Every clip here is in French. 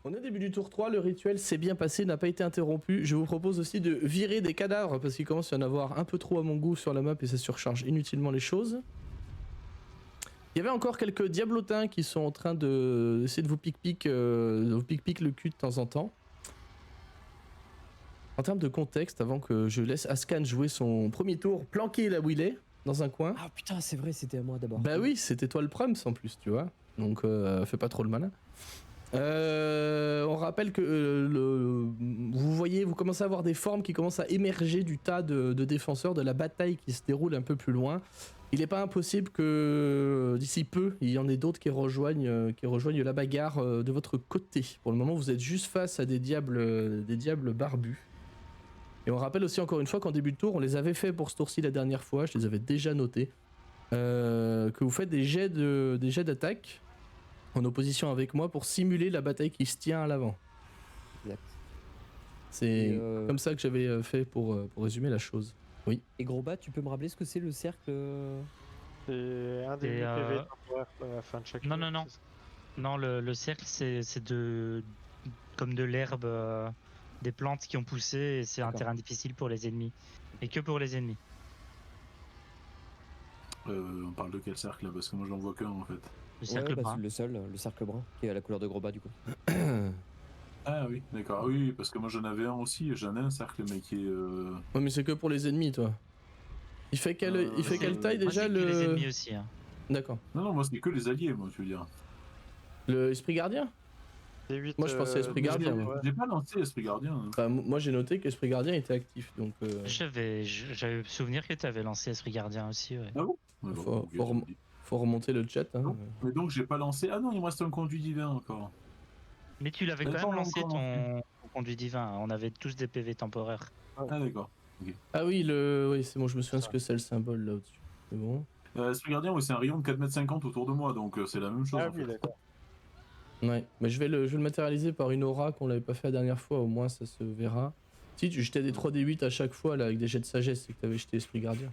On est au début du tour 3, le rituel s'est bien passé, n'a pas été interrompu. Je vous propose aussi de virer des cadavres parce qu'il commence à y en avoir un peu trop à mon goût sur la map et ça surcharge inutilement les choses. Il y avait encore quelques diablotins qui sont en train d'essayer de vous pic-pic le cul de temps en temps. En termes de contexte, avant que je laisse Ascan jouer son premier tour, planqué là où il est, dans un coin. Ah putain, c'est vrai, c'était à moi d'abord. Bah oui, c'était toi le prums en plus, tu vois. Donc fais pas trop le malin. On rappelle que vous commencez à avoir des formes qui commencent à émerger du tas de défenseurs de la bataille qui se déroule un peu plus loin. Il n'est pas impossible que d'ici peu, il y en ait d'autres qui rejoignent la bagarre de votre côté. Pour le moment, vous êtes juste face à des diables barbus. Et on rappelle aussi encore une fois qu'en début de tour, on les avait fait pour ce tour-ci la dernière fois, je les avais déjà notés, que vous faites des jets d'attaque en opposition avec moi pour simuler la bataille qui se tient à l'avant. Exact. C'est comme ça que j'avais fait pour résumer la chose. Oui. Et Grosbat, tu peux me rappeler ce que c'est le cercle? C'est un des PV temporaires à la fin de chaque tour. Non, le cercle, c'est comme de l'herbe, des plantes qui ont poussé, et c'est un terrain difficile pour les ennemis. Et que pour les ennemis. On parle de quel cercle là? Parce que moi j'en vois qu'un en fait. Le cercle brun. Le seul, le cercle brun, qui est à la couleur de Grosbat du coup. Ah oui, d'accord. Oui, parce que moi j'en avais un aussi, j'en ai un cercle mais qui est... Ouais, mais c'est que pour les ennemis, toi. Il fait quelle taille déjà le... les ennemis aussi. Hein. D'accord. Non, moi c'est que les alliés, moi, tu veux dire. Le Esprit Gardien? Moi je pensais Esprit Gardien. J'ai pas lancé Esprit Gardien. Hein. Enfin, moi j'ai noté qu'Esprit Gardien était actif, donc... J'avais souvenir que tu avais lancé Esprit Gardien aussi, ouais. Ah bon? Faut remonter le chat. Hein. Mais donc j'ai pas lancé... Ah non, il me reste un conduit divin encore. Mais tu l'avais quand même lancé ton conduit divin, on avait tous des PV temporaires. Ah d'accord. Okay. Ah oui, oui c'est bon, je me souviens ce que c'est le symbole là au-dessus. C'est bon. Esprit Gardien, oui, c'est un rayon de 4,50 m autour de moi, donc c'est la même chose. Ah oui, d'accord. Ouais, mais je vais le matérialiser par une aura qu'on l'avait pas fait la dernière fois, au moins ça se verra. Si tu jetais des 3D8 à chaque fois là avec des jets de sagesse, c'est que t'avais jeté Esprit Gardien.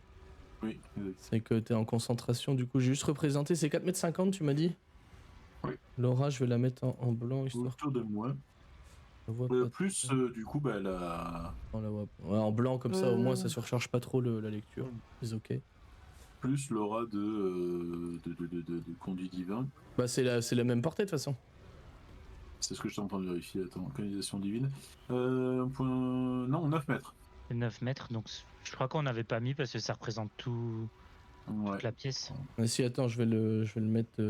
Oui. C'est que t'es en concentration, du coup j'ai juste représenté, c'est 4,50 m tu m'as dit? Oui. L'aura je vais la mettre en blanc histoire. Autour de moi. Plus du coup bah la... en blanc comme ça au moins ça surcharge pas trop la lecture. C'est ok. Plus l'aura de conduit divin. Bah c'est la même portée de toute façon. C'est ce que je suis en train de vérifier, attends, canalisation divine. Non, 9 mètres. 9 mètres, donc je crois qu'on n'avait pas mis parce que ça représente toute la pièce. Mais si, attends, je vais le mettre...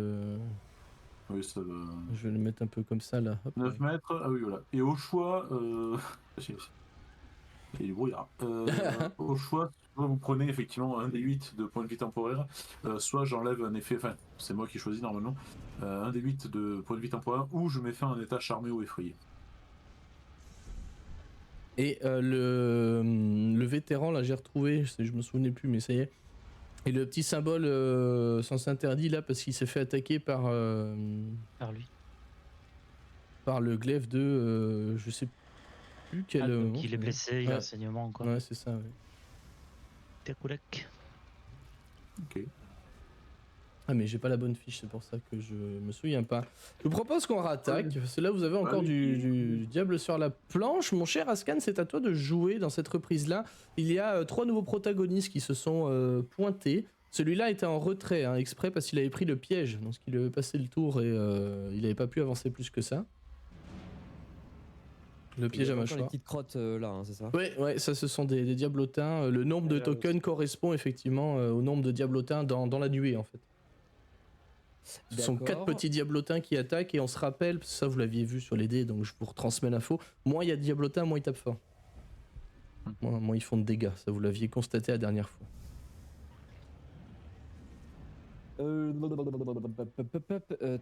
Oui, ça va... Je vais le mettre un peu comme ça, là. Hop, 9 mètres, ah oui, voilà. Et au choix... Il y a du brouillard. Au choix, soit vous prenez effectivement un des 8 de points de vie temporaire, soit j'enlève un effet, enfin c'est moi qui choisis normalement, un des 8 de points de vie temporaire, ou je mets fin à un état charmé ou effrayé. Et le vétéran, là j'ai retrouvé, je me souvenais plus mais ça y est, et le petit symbole sens interdit là parce qu'il s'est fait attaquer par lui. Par le glaive de... je sais plus quel... donc il est blessé, il a un saignement quoi. Ouais c'est ça, ouais. Takoulak. Ok. Ah mais j'ai pas la bonne fiche, c'est pour ça que je me souviens pas. Je vous propose qu'on rattaque, parce que là vous avez encore du diable sur la planche. Mon cher Ascan, c'est à toi de jouer dans cette reprise-là. Il y a 3 nouveaux protagonistes qui se sont pointés. Celui-là était en retrait, hein, exprès parce qu'il avait pris le piège, donc il avait passé le tour et il avait pas pu avancer plus que ça. Le piège à mâchoire. Les petites crottes là, hein, c'est ça? Ouais, ça ce sont des diablotins. Le nombre de tokens correspond effectivement au nombre de diablotins dans la nuée en fait. Ce sont 4 petits diablotins qui attaquent et on se rappelle, ça vous l'aviez vu sur les dés donc je vous retransmets l'info, moins il y a de diablotins, moins ils tapent fort. Moins ils font de dégâts, ça vous l'aviez constaté la dernière fois.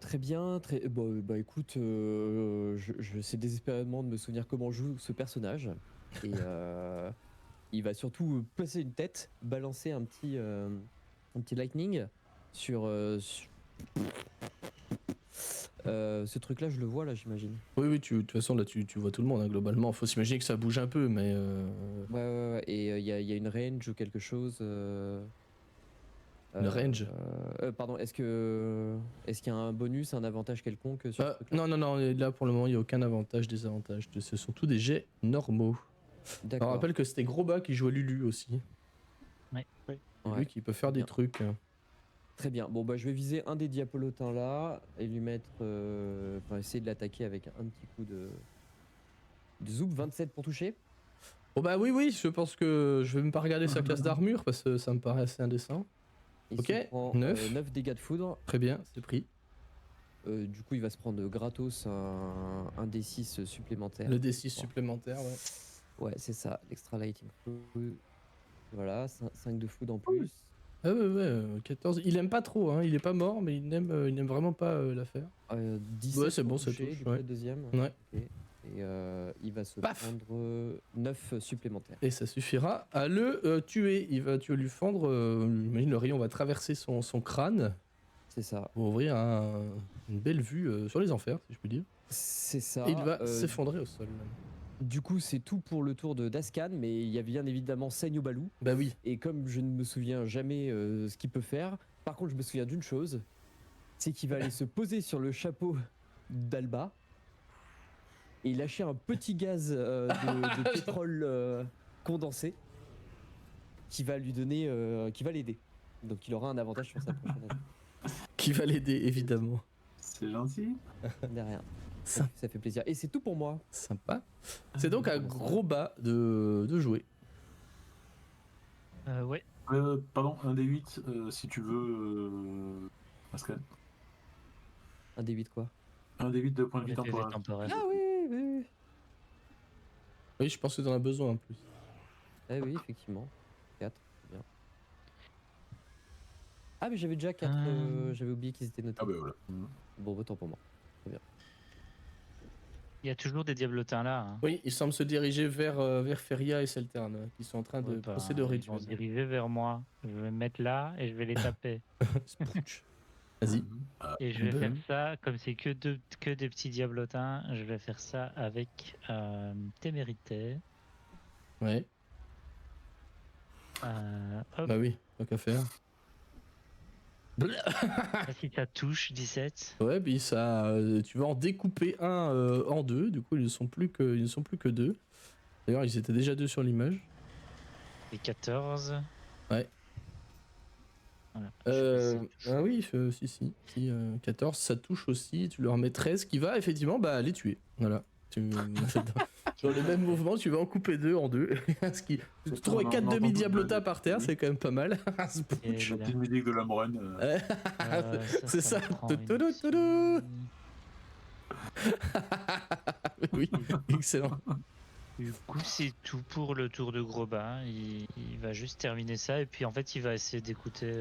Très bien, bah écoute, j'essaie désespérément de me souvenir comment joue ce personnage et il va surtout passer une tête, balancer un petit lightning sur ce truc là, je le vois là, j'imagine. Oui, de toute façon là tu vois tout le monde hein, globalement, faut s'imaginer que ça bouge un peu mais... Ouais, et il y a une range ou quelque chose Le range. Pardon, est-ce qu'il y a un bonus, un avantage quelconque sur ce truc-là? Non, là pour le moment il n'y a aucun avantage, désavantage. Ce sont tous des jets normaux. On D'accord. rappelle que c'était Grosbas qui jouait Lulu aussi. Ouais. Ouais. Lui qui peut faire des Bien. trucs. Très bien. Bon, bah, je vais viser un des diapolotins là et lui mettre. Enfin, essayer de l'attaquer avec un petit coup de zoop. 27 pour toucher. Oh bah oui, je pense que je vais même pas regarder sa classe d'armure parce que ça me paraît assez indécent. Il Ok, se prend 9. 9 dégâts de foudre. Très bien, c'est pris. Du coup, il va se prendre gratos un D6 supplémentaire. Le D6 supplémentaire, ouais. Ouais, c'est ça, l'extra lighting food. Voilà, 5 de food en plus. Ah ouais, 14. Il aime pas trop, hein. Il est pas mort, mais il n'aime vraiment pas l'affaire. 17 Ouais, c'est pour bon, ça toucher, touche, du coup, ouais. le deuxième. Ouais. Ok. Et il va se Paf prendre 9 supplémentaires. Et ça suffira à le tuer. Tu vas lui fendre. Imagine le rayon va traverser son crâne C'est ça. pour ouvrir une belle vue sur les enfers, si je puis dire. C'est ça. Et il va s'effondrer au sol. Du coup, c'est tout pour le tour de Daskan, mais il y a bien évidemment Seigne au Balou. Bah oui. Et comme je ne me souviens jamais ce qu'il peut faire, par contre, je me souviens d'une chose, c'est qu'il va aller se poser sur le chapeau d'Alba et lâcher un petit gaz de pétrole condensé qui va lui donner, qui va l'aider. Donc il aura un avantage sur sa prochaine attaque. Qui va l'aider, évidemment. C'est gentil. Derrière. Ça fait plaisir. Et c'est tout pour moi. Sympa. C'est donc à Grosbas de jouer. Ouais. Pardon, un des 8 si tu veux, Pascal. Un D8 quoi. Un des 8 de points de vie Les PV temporaire. temporaires. Ah oui. Oui, je pense que t'en as besoin en plus. Ah oui, effectivement. 4, bien. Ah mais j'avais déjà 4, j'avais oublié qu'ils étaient notés. Ah bah voilà. Bon, autant pour moi. Il y a toujours des diablotins là. Hein. Oui, il semble se diriger vers Feria et Seltern, qui sont en train de Ouais, bah, procéder au ils vont rituel. se diriger vers moi. Je vais me mettre là et je vais les taper. Sprouch. Vas-y. Et je vais Ben. faire ça, comme c'est que des petits diablotins, je vais faire ça avec témérité. Ouais, Hop, bah oui, tant qu'à faire. si ça touche, 17. Ouais, puis ça, tu vas en découper un en deux, du coup ils ne sont plus que deux. D'ailleurs, ils étaient déjà deux sur l'image. Et 14. Ouais. Voilà. Je sais pas si ça touche. Ah oui, si, 14, ça touche aussi, tu leur mets 13, qui va effectivement les tuer. Voilà. Dans le même mouvement, tu vas en couper deux en deux. Ce qui... Trouver 4 demi-diablotins par terre, c'est quand même pas mal. Et La voilà. petite musique de la moraine. C'est ça. me prend une Toutoulou, toulou. Oui, excellent. Du coup, c'est tout pour le tour de Grosbas. Il va juste terminer ça et puis en fait, il va essayer d'écouter,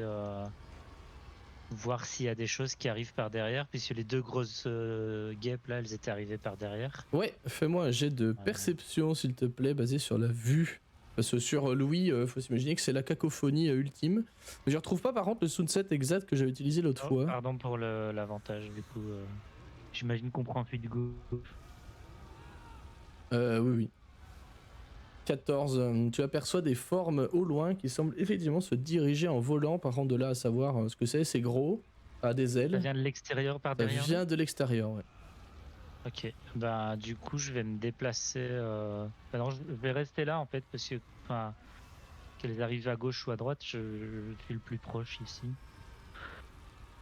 voir s'il y a des choses qui arrivent par derrière, puisque les deux grosses guêpes là, elles étaient arrivées par derrière. Ouais, fais-moi un jet de perception, s'il te plaît, basé sur la vue. Parce que sur Louis, faut s'imaginer que c'est la cacophonie ultime. Mais je retrouve pas par contre le soundset exact que j'avais utilisé l'autre Oh, fois. pardon pour l'avantage, du coup. J'imagine qu'on prend celui de gauche. Oui. 14. Tu aperçois des formes au loin qui semblent effectivement se diriger en volant. Par contre, de là à savoir ce que c'est gros, a des ailes. Ça vient de l'extérieur par Ça derrière. vient de l'extérieur, ouais. Ok, bah du coup je vais me déplacer. Bah non, je vais rester là en fait parce que qu'elles arrivent à gauche ou à droite, je suis le plus proche ici.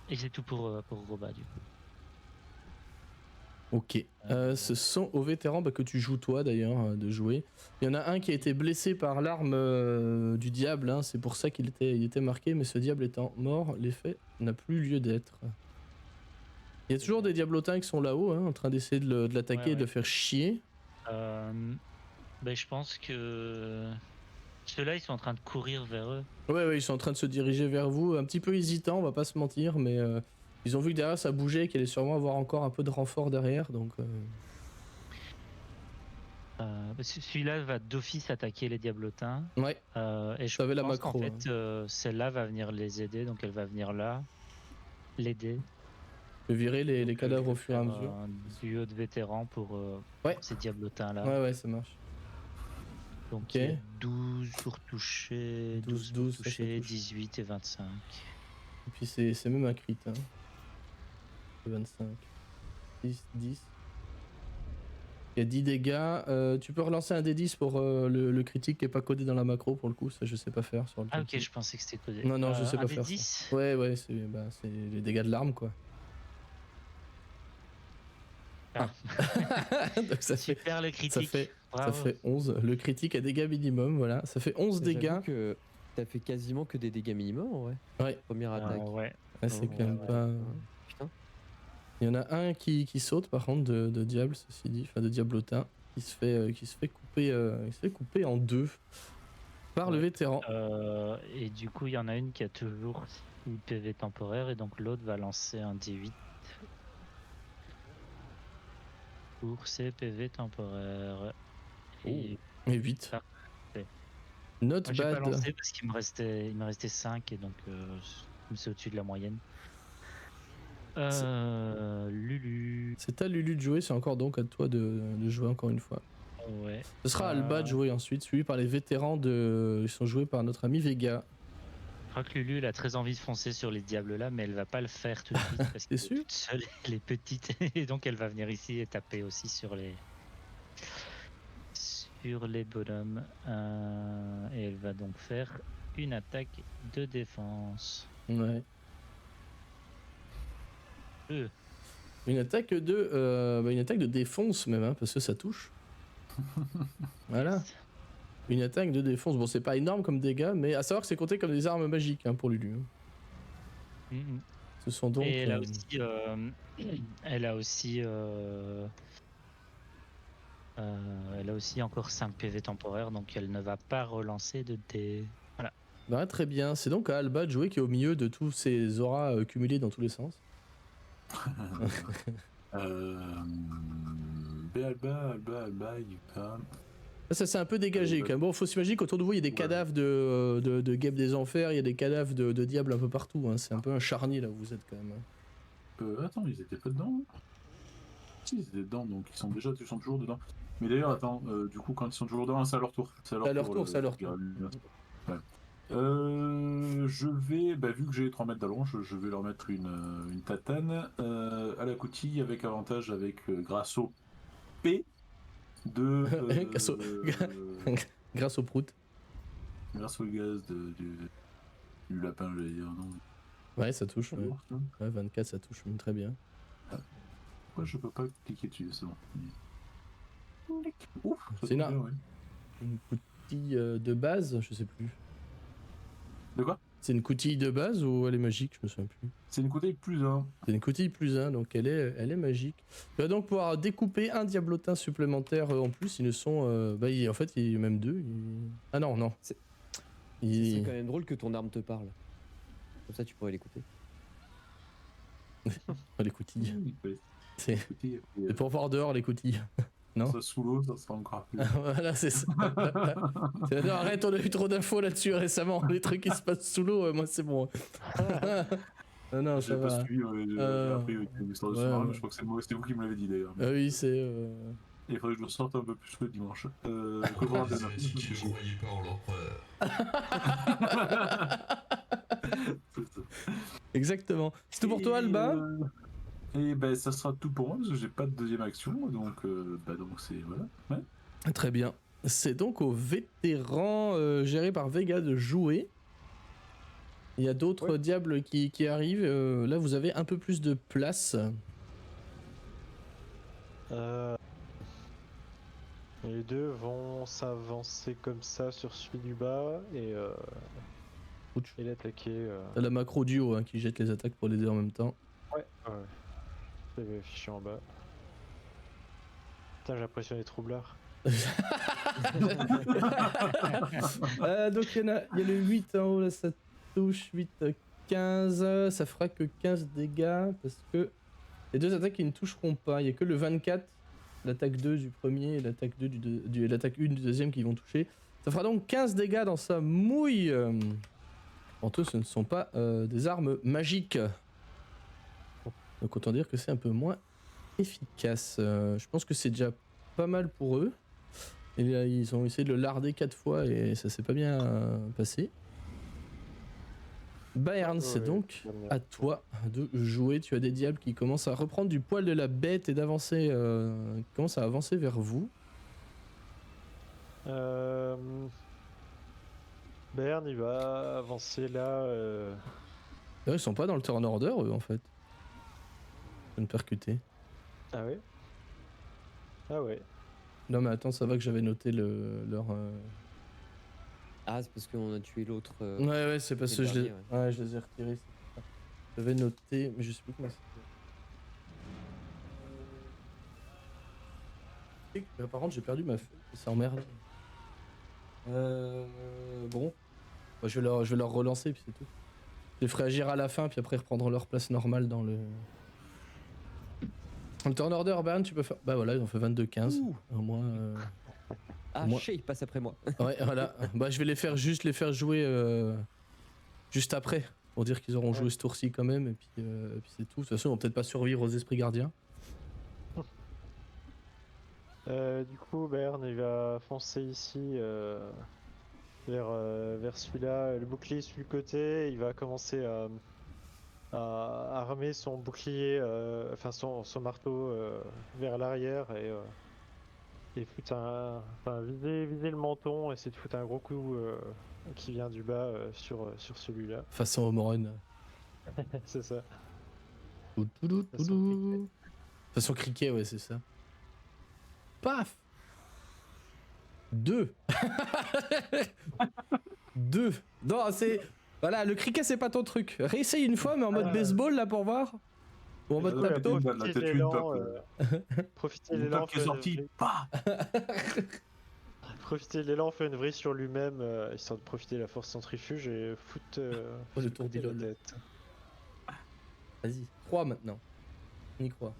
Et c'est tout pour Grosbas du coup. Ok. Ce sont aux vétérans que tu joues toi d'ailleurs de jouer. Il y en a un qui a été blessé par l'arme du diable, hein, c'est pour ça qu'il était marqué, mais ce diable étant mort, l'effet n'a plus lieu d'être. Il y a toujours des diablotins qui sont là-haut, hein, en train d'essayer de l'attaquer et de le faire chier. Bah, je pense que ceux-là ils sont en train de courir vers eux. Ouais, ils sont en train de se diriger vers vous, un petit peu hésitants, on va pas se mentir, mais ils ont vu que derrière ça bougeait et qu'il allait sûrement avoir encore un peu de renfort derrière, donc... Celui-là va d'office attaquer les diablotins. Ouais, et je t'avais la pense macro, qu'en fait celle-là va venir les aider, donc elle va venir là, l'aider. je vais virer les cadavres au fur et à mesure. Un duo de vétérans pour ces diablotins-là. Ouais, ça marche. Donc Ok. il y a 12 pour toucher, 12 pour 12, ça toucher, touche. 18 et 25. Et puis c'est même un crit. Hein. 25. 10, 10. Il y a 10 dégâts. Tu peux relancer un D10 pour le critique qui est pas codé dans la macro pour le coup. Ça, je sais pas faire sur le Ah ok, critique. je pensais que c'était codé. Non, je sais un pas des faire 10. ça. Ouais, c'est les dégâts de l'arme quoi. Ah. Donc ça fait, Super le critique. ça Bravo. fait 11. Le critique à dégâts minimum, voilà. Ça fait 11 J'avoue dégâts. que t'as fait quasiment que des dégâts minimums en vrai. Ouais. Première attaque. Ouais. Ouais, c'est quand même ouais. pas. Putain. Il y en a un qui saute par contre de diable, ceci dit, enfin de diablotin, qui se fait couper en deux par le vétéran. Et du coup, il y en a une qui a toujours 6 PV temporaire et donc l'autre va lancer un D8 pour ses PV temporaires. Et Et 8. Parfait. Not moi, j'ai pas bad. lancé parce qu'il me restait 5 et donc c'est au-dessus de la moyenne. Lulu. C'est à Lulu de jouer, c'est encore donc à toi de jouer encore une fois. Ouais. Ce sera à Alba de jouer ensuite, suivi par les vétérans ils sont joués par notre ami Vega. Je crois que Lulu elle a très envie de foncer sur les diables là, mais elle va pas le faire tout de suite parce qu'elle est sûr toute seule, elle est petite et donc elle va venir ici et taper aussi sur les bonhommes et elle va donc faire une attaque de défense. Ouais. Une attaque de défense même, hein, parce que ça touche. Voilà. Une attaque de défense. Bon, c'est pas énorme comme dégâts, mais à savoir que c'est compté comme des armes magiques hein, pour Lulu. Mhm. Ce sont donc. Et elle a aussi encore 5 PV temporaires, donc elle ne va pas relancer de dés. Voilà. Bah, très bien. C'est donc à Alba de jouer qui est au milieu de tous ces auras cumulées dans tous les sens. Alba, il va. Ça c'est un peu dégagé quand même. Bon, faut s'imaginer qu'autour de vous il y a des cadavres de guêpes des enfers, il y a des cadavres de diables un peu partout. Hein. C'est un peu un charnier là où vous êtes quand même. Attends, ils étaient pas dedans? Si, ils étaient dedans, donc ils sont toujours dedans. Mais d'ailleurs, attends, du coup, quand ils sont toujours dedans, c'est à leur tour. C'est à leur tour. Ouais. Je vais, vu que j'ai 3 mètres d'allonge, je vais leur mettre une tatane à la coutille avec avantage grâce au P de. Grâce au prout. Grâce au gaz du lapin, j'allais dire, non? Ouais, ça touche. Ouais. Ouais, 24, ça touche très bien. Pourquoi je peux pas cliquer dessus? C'est bon. Ouf, c'est une coutille de base, je sais plus. De quoi? C'est une coutille de base ou elle est magique? Je me souviens plus. C'est une coutille +1. C'est une coutille +1, donc elle est magique. Tu vas donc pouvoir découper un diablotin supplémentaire en plus. Ils ne sont. En fait, il y a même 2. Ah non. C'est quand même drôle que ton arme te parle. Comme ça, tu pourrais l'écouter. Les coutilles. Oui, C'est pour voir dehors les coutilles. Non. Ça sous l'eau, ça sera encore plus. Voilà, c'est ça. Non, arrête, on a eu trop d'infos là-dessus récemment. Les trucs qui se passent sous l'eau, moi c'est bon. Non, ça va. J'ai pas suivi, j'ai appris l'histoire de sous-marin, mais je crois que c'était vous qui me l'avez dit d'ailleurs. Oui, c'est. Il faudrait que je le sorte un peu plus le dimanche. Si je croyais pas en l'empereur. Exactement. C'est tout pour toi, Alba? Et ça sera tout pour moi parce que j'ai pas de deuxième action, donc c'est voilà. Ouais. Très bien. C'est donc aux vétérans gérés par Vega de jouer. Il y a d'autres diables qui arrivent. Là, vous avez un peu plus de place. Les deux vont s'avancer comme ça sur celui du bas et l'attaquer. T'as la macro duo qui jette les attaques pour les deux en même temps. Ouais. Je vais afficher en bas. Putain, j'ai l'impression des troubleurs. Donc il y a le 8 en haut, là ça touche, 8, 15, ça fera que 15 dégâts parce que les deux attaques qui ne toucheront pas, il n'y a que le 24, l'attaque 2 du premier et l'attaque 1 du deuxième qui vont toucher. Ça fera donc 15 dégâts dans sa mouille. En tout, ce ne sont pas des armes magiques. Donc autant dire que c'est un peu moins efficace. Je pense que c'est déjà pas mal pour eux. Et là, ils ont essayé de le larder 4 fois et ça s'est pas bien passé. Bayern, c'est Ouais, donc dernière. à toi de jouer. Tu as des diables qui commencent à reprendre du poil de la bête et d'avancer, qui commencent à avancer vers vous. Bayern, il va avancer là. D'ailleurs, ils sont pas dans le turn order, eux, en fait. Je viens de percuter. Ah ouais. Ah ouais. Non, mais attends, ça va que j'avais noté leur. Ah, c'est parce qu'on a tué l'autre. Ouais, c'est parce que le je les... dernier, Ouais, je les ai retirés. c'est ça. J'avais noté, mais je sais plus comment c'était. Par contre, j'ai perdu ma feuille. Ça emmerde. Bon. Bah, je vais leur relancer, puis c'est tout. Je les ferai agir à la fin, puis après ils reprendront leur place normale dans le. Le turn order, Bayern, tu peux faire. Bah voilà, ils ont fait 22-15. Ouh. Au moins. Ah, moi- Shay passe après moi. Ouais, voilà. Bah, je vais les faire jouer juste après, pour dire qu'ils auront Ouais. joué ce tour-ci quand même, et puis c'est tout. De toute façon, ils vont peut-être pas survivre aux esprits gardiens. Du coup, Bayern, il va foncer ici vers celui-là. Le bouclier sur le côté. Il va commencer à armer son bouclier, enfin son marteau vers l'arrière et viser le menton, essayer de foutre un gros coup qui vient du bas sur celui-là. Façon Homerun. C'est ça. Façon cricket, ouais, c'est ça. Paf 2 2 Non, c'est... Voilà, le cricket, c'est pas ton truc. Réessaye une fois, mais en mode baseball, là, pour voir. Ou en mode Ouais, tapto. bah, la tête une Profiter de Une l'élan, top qui est faire une sortie. vrille. Bah Profiter de l'élan, faire une vrille sur lui-même, histoire de profiter de la force centrifuge et foutre Oh, le foutre tour la d'Ilol. tête. Vas-y, 3 maintenant. On y croit.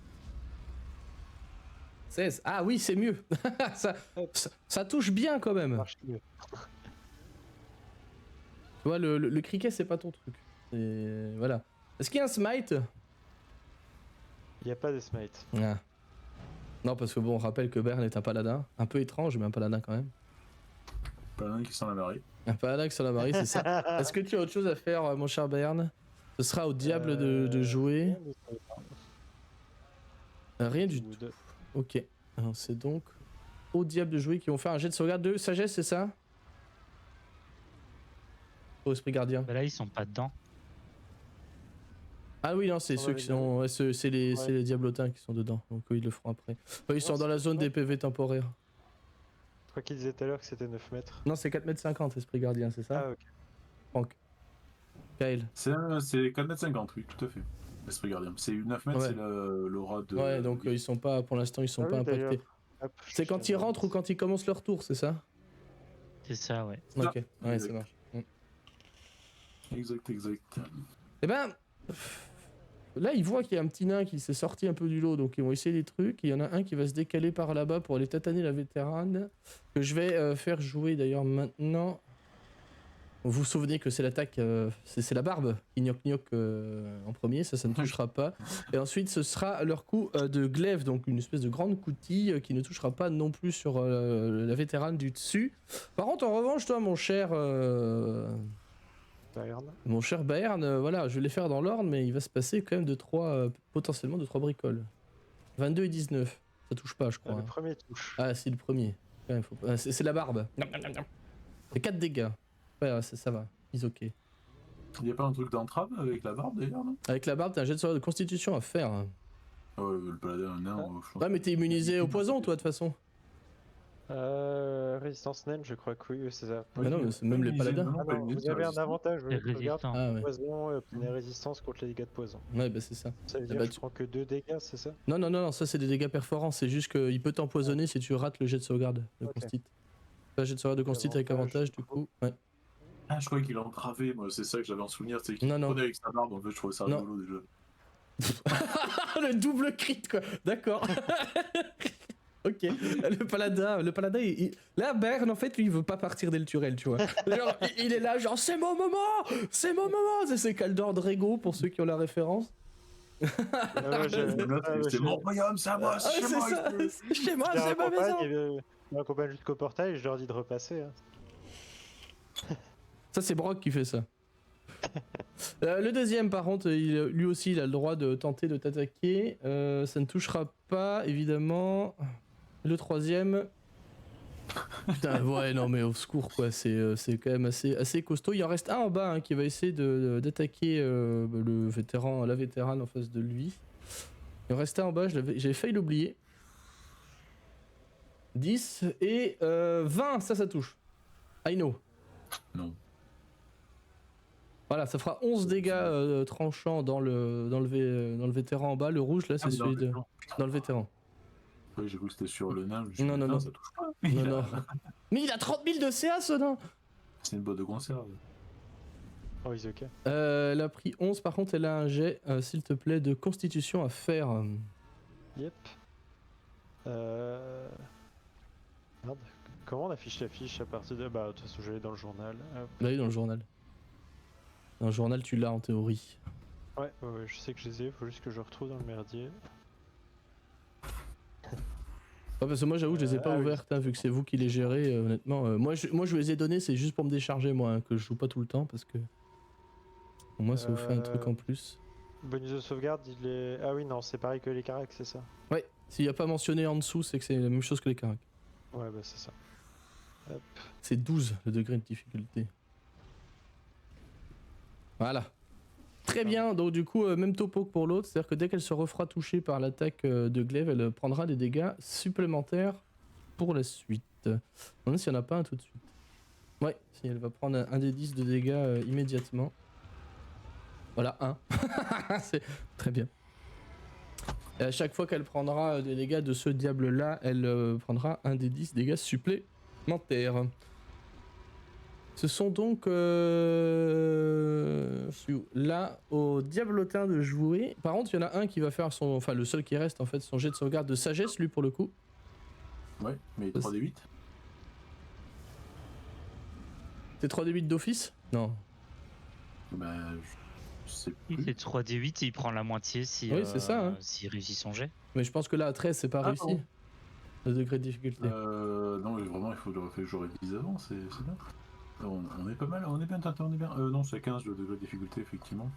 16. Ah oui, c'est mieux. ça touche bien quand même. Marche mieux. Tu vois, le cricket, c'est pas ton truc. Voilà. Est-ce qu'il y a un smite? Il n'y a pas de smite. Ah. Non, parce que bon, on rappelle que Bern est un paladin. Un peu étrange, mais un paladin quand même. Pas un qui sent la marée. Un paladin qui sur la marée, c'est ça. Est-ce que tu as autre chose à faire, mon cher Bern? Ce sera au diable de jouer. Rien du tout. Ok. Alors, c'est donc au diable de jouer qui vont faire un jet de sauvegarde de sagesse, c'est ça? Au esprit gardien. Bah là, ils sont pas dedans. Ah oui, non, c'est On ceux va qui les sont. Ouais, c'est les diablotins qui sont dedans. Donc eux, ils le feront après. Enfin, ils sont dans la zone des PV temporaires. Je crois qu'il disait tout à l'heure que c'était 9 mètres. Non, c'est 4,50 m, esprit gardien, c'est ça? Ah, ok. Franck. Kyle. C'est 4,50 m, oui, tout à fait. L'esprit gardien. C'est 9 mètres, Ouais. c'est l'aura de. Ouais, donc ils sont pas. Pour l'instant, ils sont Ah pas oui, d'ailleurs. impactés. Hop, C'est quand ils rentrent ou quand ils commencent leur tour, c'est ça? C'est ça, ouais. Ça. Ok, ouais, ça Exact. marche. Exact. Eh ben, là, ils voient qu'il y a un petit nain qui s'est sorti un peu du lot, donc ils vont essayer des trucs. Il y en a un qui va se décaler par là-bas pour aller tataner la vétérane, que je vais faire jouer d'ailleurs maintenant. Vous vous souvenez que c'est l'attaque, c'est la barbe qui gnoc en premier, ça ne touchera pas. Et ensuite, ce sera leur coup de glaive, donc une espèce de grande coutille qui ne touchera pas non plus sur la vétérane du dessus. Par contre, en revanche, toi, mon cher Bayern. Bayern, voilà, je vais les faire dans l'ordre, mais il va se passer quand même potentiellement de 3 bricoles. 22 et 19, ça touche pas, je crois. Le hein. premier touche. Ah, c'est le premier. Ouais, c'est la barbe. C'est 4 dégâts. Ouais, ça va, ils ok. Il n'y a pas un truc d'entrave avec la barbe d'ailleurs, non? Avec la barbe, t'as un jet de constitution à faire. Ouais, le paladin, un nain, je pense. Ouais, mais t'es immunisé au poison, toi, de toute façon. Résistance naine, je crois que oui, c'est ça. Ah non, mais c'est même les paladins. Ah non, vous avez un avantage, C'est je regarde. résistant. Ah ouais, Poison, obtenez résistance contre les dégâts de poison. ouais bah c'est ça. Ça veut Ah dire bah, que je prends que 2 dégâts, c'est ça? Non, ça c'est des dégâts perforants, c'est juste qu'il peut t'empoisonner si tu rates le jet de sauvegarde de Ok. constit. Un jet de sauvegarde de constit avec avantage, du coup. Ouais. Ah, je croyais qu'il a entravé, moi, c'est ça que j'avais en souvenir, c'est qu'il Non, non. prenait avec sa barbe, en fait, je trouvais ça Non. rigolo déjà. Le double crit, quoi. D'accord. Ok. Le paladin, là, Bern, en fait, lui, il veut pas partir d'Elturel, tu vois. Genre, il est là, genre, c'est mon moment. C'est Kaldor Drego, pour ceux qui ont la référence. C'est mon royaume, c'est à moi, Ah, c'est c'est chez moi. ça. C'est chez moi, Je les c'est ma maison. raccompagne, je les accompagne jusqu'au portail et je leur dis de repasser. Hein. Ça, c'est Brock qui fait ça. Le deuxième, par contre, lui aussi, il a le droit de tenter de t'attaquer. Ça ne touchera pas, évidemment. Le troisième. Putain, ouais, non, mais au secours, quoi. C'est quand même assez costaud. Il en reste un en bas hein, qui va essayer d'attaquer la vétérane en face de lui. Il en reste un en bas, j'avais failli l'oublier. 10 et 20, ça touche. I know. Non. Voilà, ça fera 11 dégâts tranchants dans le vétéran en bas. Le rouge, là, c'est celui de... Dans le vétéran. Oui, j'ai cru que c'était sur le nain. Non. Ça touche pas. Non. Mais il a 30 000 de CA, ce nain. C'est une boîte de conserve. Oh, oui, c'est ok. Elle a pris 11, par contre, elle a un jet, s'il te plaît, de constitution à faire. Yep. Merde. Comment on affiche la fiche à partir de... Bah, de toute façon, je l'ai dans le journal. Hop. Bah oui, dans le journal. Dans le journal, tu l'as en théorie. Ouais, je sais que je les ai, faut juste que je retrouve dans le merdier. Ouais, parce que moi, j'avoue, je les ai pas oui. ouvertes, hein, vu que c'est vous qui les gérez, honnêtement. Moi, je vous les ai données, c'est juste pour me décharger, moi, hein, que je joue pas tout le temps, parce que... Au moins, ça vous fait un truc en plus. Bonus de sauvegarde, il est... Ah oui, non, c'est pareil que les caracs, c'est ça? Ouais, s'il n'y a pas mentionné en dessous, c'est que c'est la même chose que les caracs. Ouais, bah c'est ça. Hop. C'est 12 le degré de difficulté. Voilà. Très bien, donc du coup, même topo que pour l'autre, c'est-à-dire que dès qu'elle se refera toucher par l'attaque de glaive, elle prendra des dégâts supplémentaires pour la suite. On va voir s'il n'y en a pas un tout de suite. Ouais, si elle va prendre un des 10 de dégâts immédiatement. Voilà, 1. C'est très bien. Et à chaque fois qu'elle prendra des dégâts de ce diable-là, elle prendra un des 10 dégâts supplémentaires. Ce sont donc là au diablotin de jouer. Par contre, il y en a un qui va faire son... Enfin, le seul qui reste, en fait, son jet de sauvegarde de sagesse, lui, pour le coup. Ouais, mais 3d8. C'est 3d8 d'office? Non. Bah, je sais plus. C'est 3d8 et il prend la moitié si, Oui, c'est ça, hein. s'il réussit son jet. Mais je pense que là, à 13, c'est pas réussi. bon. Le degré de difficulté. Non, mais vraiment, il faut que j'aurais 10 avant, c'est bien. On est pas mal, on est bien, on est bien. Non, c'est 15 le degré de difficulté, effectivement.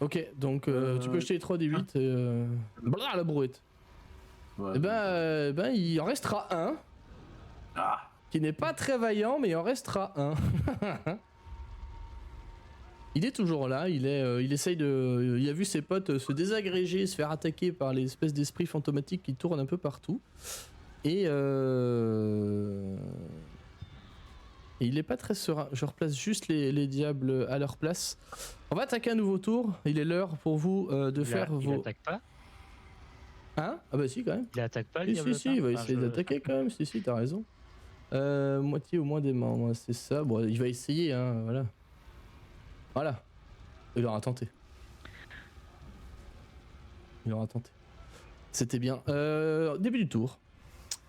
Ok, donc tu peux jeter les 3d8 et... Blah, la brouette. Ouais, Et ben, il en restera un. Ah, Qui n'est pas très vaillant, mais il en restera un. Il est toujours là, il essaye de... Il a vu ses potes se désagréger, se faire attaquer par les espèces d'esprits fantomatiques qui tournent un peu partout. Et il est pas très serein. Je replace juste les diables à leur place. On va attaquer un nouveau tour. Il est l'heure pour vous de faire Il vos... attaque pas. Hein? Ah bah si, quand même. Il attaque pas, le Si, il va essayer d'attaquer quand même. Si, t'as raison. Moitié au moins des membres, c'est ça. Bon, il va essayer, hein, voilà. Voilà. Il aura tenté. C'était bien. Début du tour.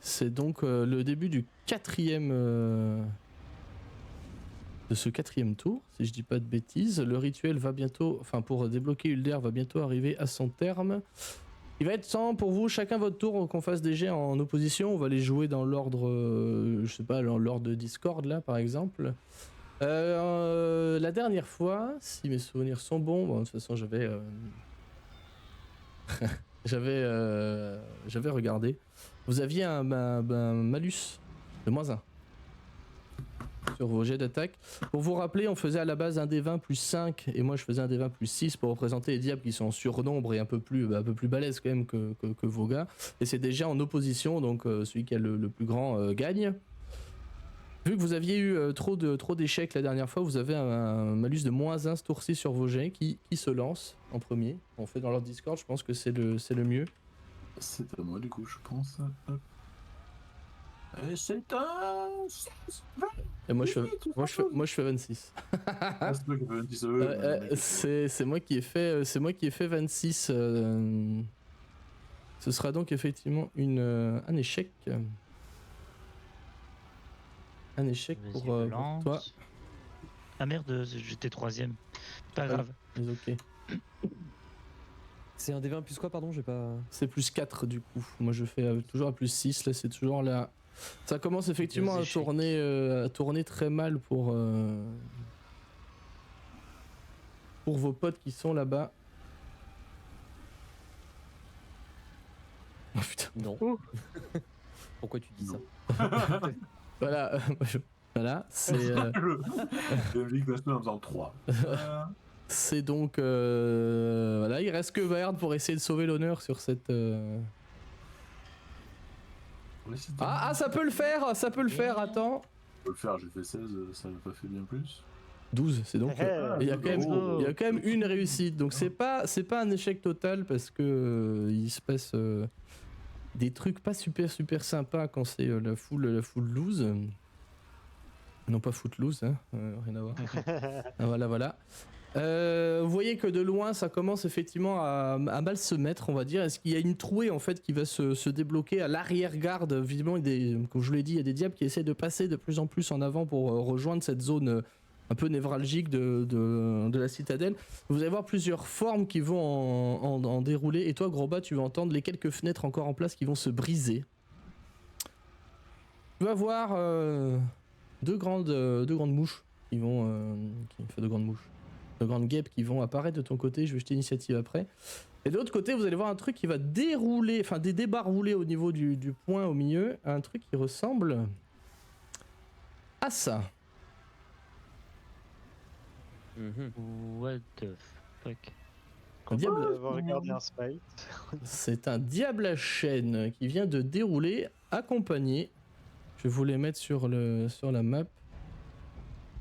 C'est donc le début du quatrième... de ce quatrième tour, si je dis pas de bêtises. Le rituel va bientôt... Enfin, pour débloquer Ulder, va bientôt arriver à son terme. Il va être temps pour vous, chacun votre tour, qu'on fasse des jets en opposition. On va les jouer dans l'ordre... je sais pas, dans l'ordre de Discord, là, par exemple. La dernière fois, si mes souvenirs sont bons... Bon, de toute façon, j'avais regardé. Vous aviez un malus de -1 sur vos jets d'attaque. Pour vous rappeler, on faisait à la base un D20 plus 5 et moi je faisais un D20 plus 6 pour représenter les diables qui sont en surnombre et un peu plus balèzes quand même que vos gars. Et c'est déjà en opposition, donc celui qui a le plus grand gagne. Vu que vous aviez eu trop d'échecs la dernière fois, vous avez un malus de -1 ce tour-ci sur vos jets qui se lance en premier. On fait dans leur Discord, je pense que c'est le mieux. c'est à moi, du coup, je pense. Et c'est un... Et moi je fais 26. Ah, c'est toi qui fais 26, C'est moi qui ai fait 26. Ce sera donc effectivement un échec. Un échec Vas-y, pour lance. toi. Ah merde, j'étais troisième. Pas Ouais. grave. Mais ok. C'est un D20 plus quoi, pardon, j'ai pas. C'est plus 4 du coup. Moi je fais toujours à plus 6. Là c'est toujours là. Ça commence effectivement Deux à échecs. tourner très mal pour pour vos potes qui sont là-bas. Oh putain. Non. Ouh. Pourquoi tu dis ça? Voilà, voilà, c'est J'invite la semaine en faisant 3. c'est donc voilà, il reste que Bayard pour essayer de sauver l'honneur sur cette. Ah, ça peut le faire, attends. Je peux le faire, j'ai fait 16, ça n'a pas fait bien plus. 12, c'est donc. Il y a quand même une réussite, donc c'est pas un échec total parce que il se passe des trucs pas super sympas quand c'est la foule loose. Non pas footloose, hein, rien à voir. Ah, voilà. Vous voyez que de loin ça commence effectivement à mal se mettre, on va dire. Est-ce qu'il y a une trouée en fait qui va se débloquer à l'arrière-garde? Visiblement, comme je vous l'ai dit, il y a des diables qui essaient de passer de plus en plus en avant pour rejoindre cette zone un peu névralgique de la citadelle. Vous allez voir plusieurs formes qui vont en dérouler. Et toi, Groba, tu vas entendre les quelques fenêtres encore en place qui vont se briser. Tu vas voir deux grandes mouches qui vont... de grandes guêpes qui vont apparaître de ton côté. Je vais jeter l'initiative après. Et de l'autre côté, vous allez voir un truc qui va dérouler, enfin des débarrouler au niveau du point au milieu. Un truc qui ressemble à ça. What the fuck? Un diable... Avoir regardé un smite. C'est un diable à chaîne qui vient de dérouler, accompagné, je vais vous les mettre sur la map,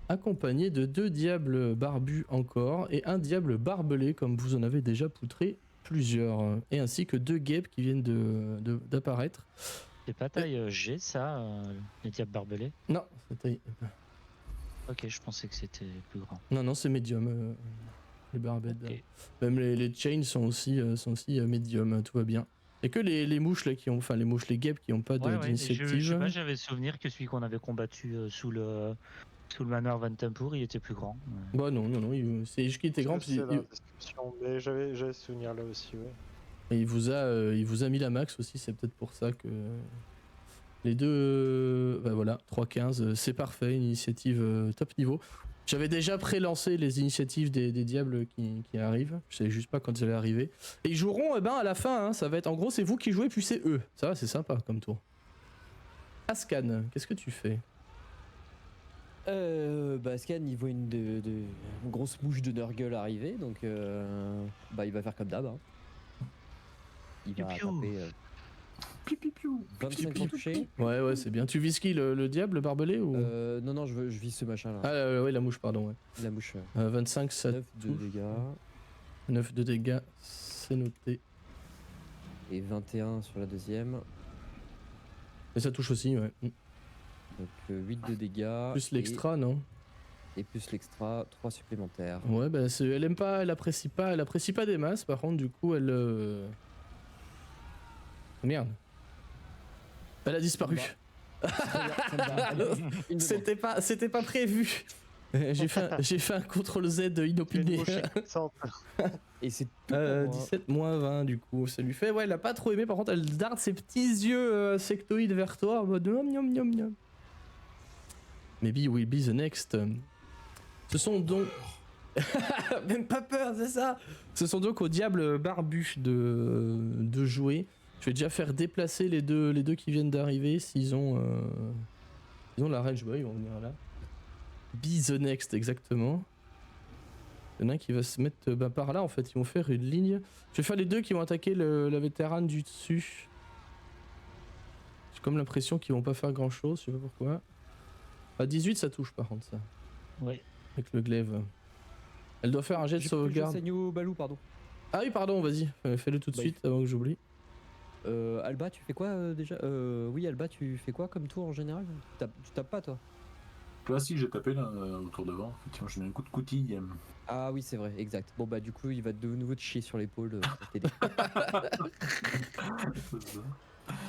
accompagné de 2 diables barbus encore et un diable barbelé comme vous en avez déjà poutré plusieurs, et ainsi que 2 guêpes qui viennent d'apparaître. C'est pas taille G ça, les diables barbelés? Non, c'est taille... Ok, je pensais que c'était plus grand. Non, c'est médium, les barbèdes. Ok. Même les chains sont aussi médium, tout va bien. Et que les mouches là qui ont, enfin les guêpes qui ont pas d'initiative. Je sais pas, j'avais souvenir que celui qu'on avait combattu sous le manoir Van Tempur, il était plus grand. Bah non, c'est juste qu'il était grand. C'est la description, mais j'avais ce souvenir là aussi, ouais. Et il vous a mis la max aussi, c'est peut-être pour ça que les deux, bah voilà, 3-15, c'est parfait, une initiative top niveau. J'avais déjà pré-lancé les initiatives des diables qui arrivent, je savais juste pas quand ils allaient arriver. Et ils joueront à la fin, hein, ça va être en gros c'est vous qui jouez puis c'est eux, ça va, c'est sympa comme tour. Ascan, qu'est-ce que tu fais? Ascan il voit une grosse mouche de Nurgle arriver, donc il va faire comme d'hab. Hein. Il va taper 25 ans touché. Ouais, c'est bien. Tu vises qui, le diable barbelé ou Non, je vise ce machin là. Ah ouais, la mouche, pardon. Ouais. La mouche. 25, ça 9 de touche. dégâts. 9 de dégâts, c'est noté. Et 21 sur la deuxième. Et ça touche aussi, ouais. Donc 8 de dégâts. Plus l'extra, non? Et plus l'extra, 3 supplémentaires. Ouais, bah elle aime pas, elle apprécie pas des masses, par contre, du coup, elle... Merde. Elle a disparu. C'était pas prévu. J'ai fait un CTRL-Z inopiné. Et c'est tout pour moi. 17 moins 20 du coup. Ça lui fait... Ouais, elle a pas trop aimé. Par contre, elle darde ses petits yeux sectoïdes vers toi en mode... Nom. Maybe we'll be the next. Ce sont donc... Même pas peur, c'est ça. Ce sont donc au diable barbu de jouer. Je vais déjà faire déplacer les deux qui viennent d'arriver s'ils ont la range. Bah, ils vont venir là. Be the next, exactement. Il y en a un qui va se mettre par là en fait. Ils vont faire une ligne. Je vais faire les deux qui vont attaquer la vétérane du dessus. J'ai comme l'impression qu'ils vont pas faire grand chose. Je sais pas pourquoi. À 18, ça touche par contre ça. Ouais. Avec le glaive. Elle doit faire un jet de sauvegarde. Je au balou, pardon. Ah oui, pardon, vas-y. Fais-le tout de suite avant que j'oublie. Alba, tu fais quoi déjà Oui, Alba, tu fais quoi comme tour en général? Tu tapes pas, toi? Là, si, j'ai tapé là, autour devant. Effectivement, j'ai mis un coup de coutille. Ah oui, c'est vrai, exact. Bon, du coup, il va de nouveau te chier sur l'épaule pour t'aider.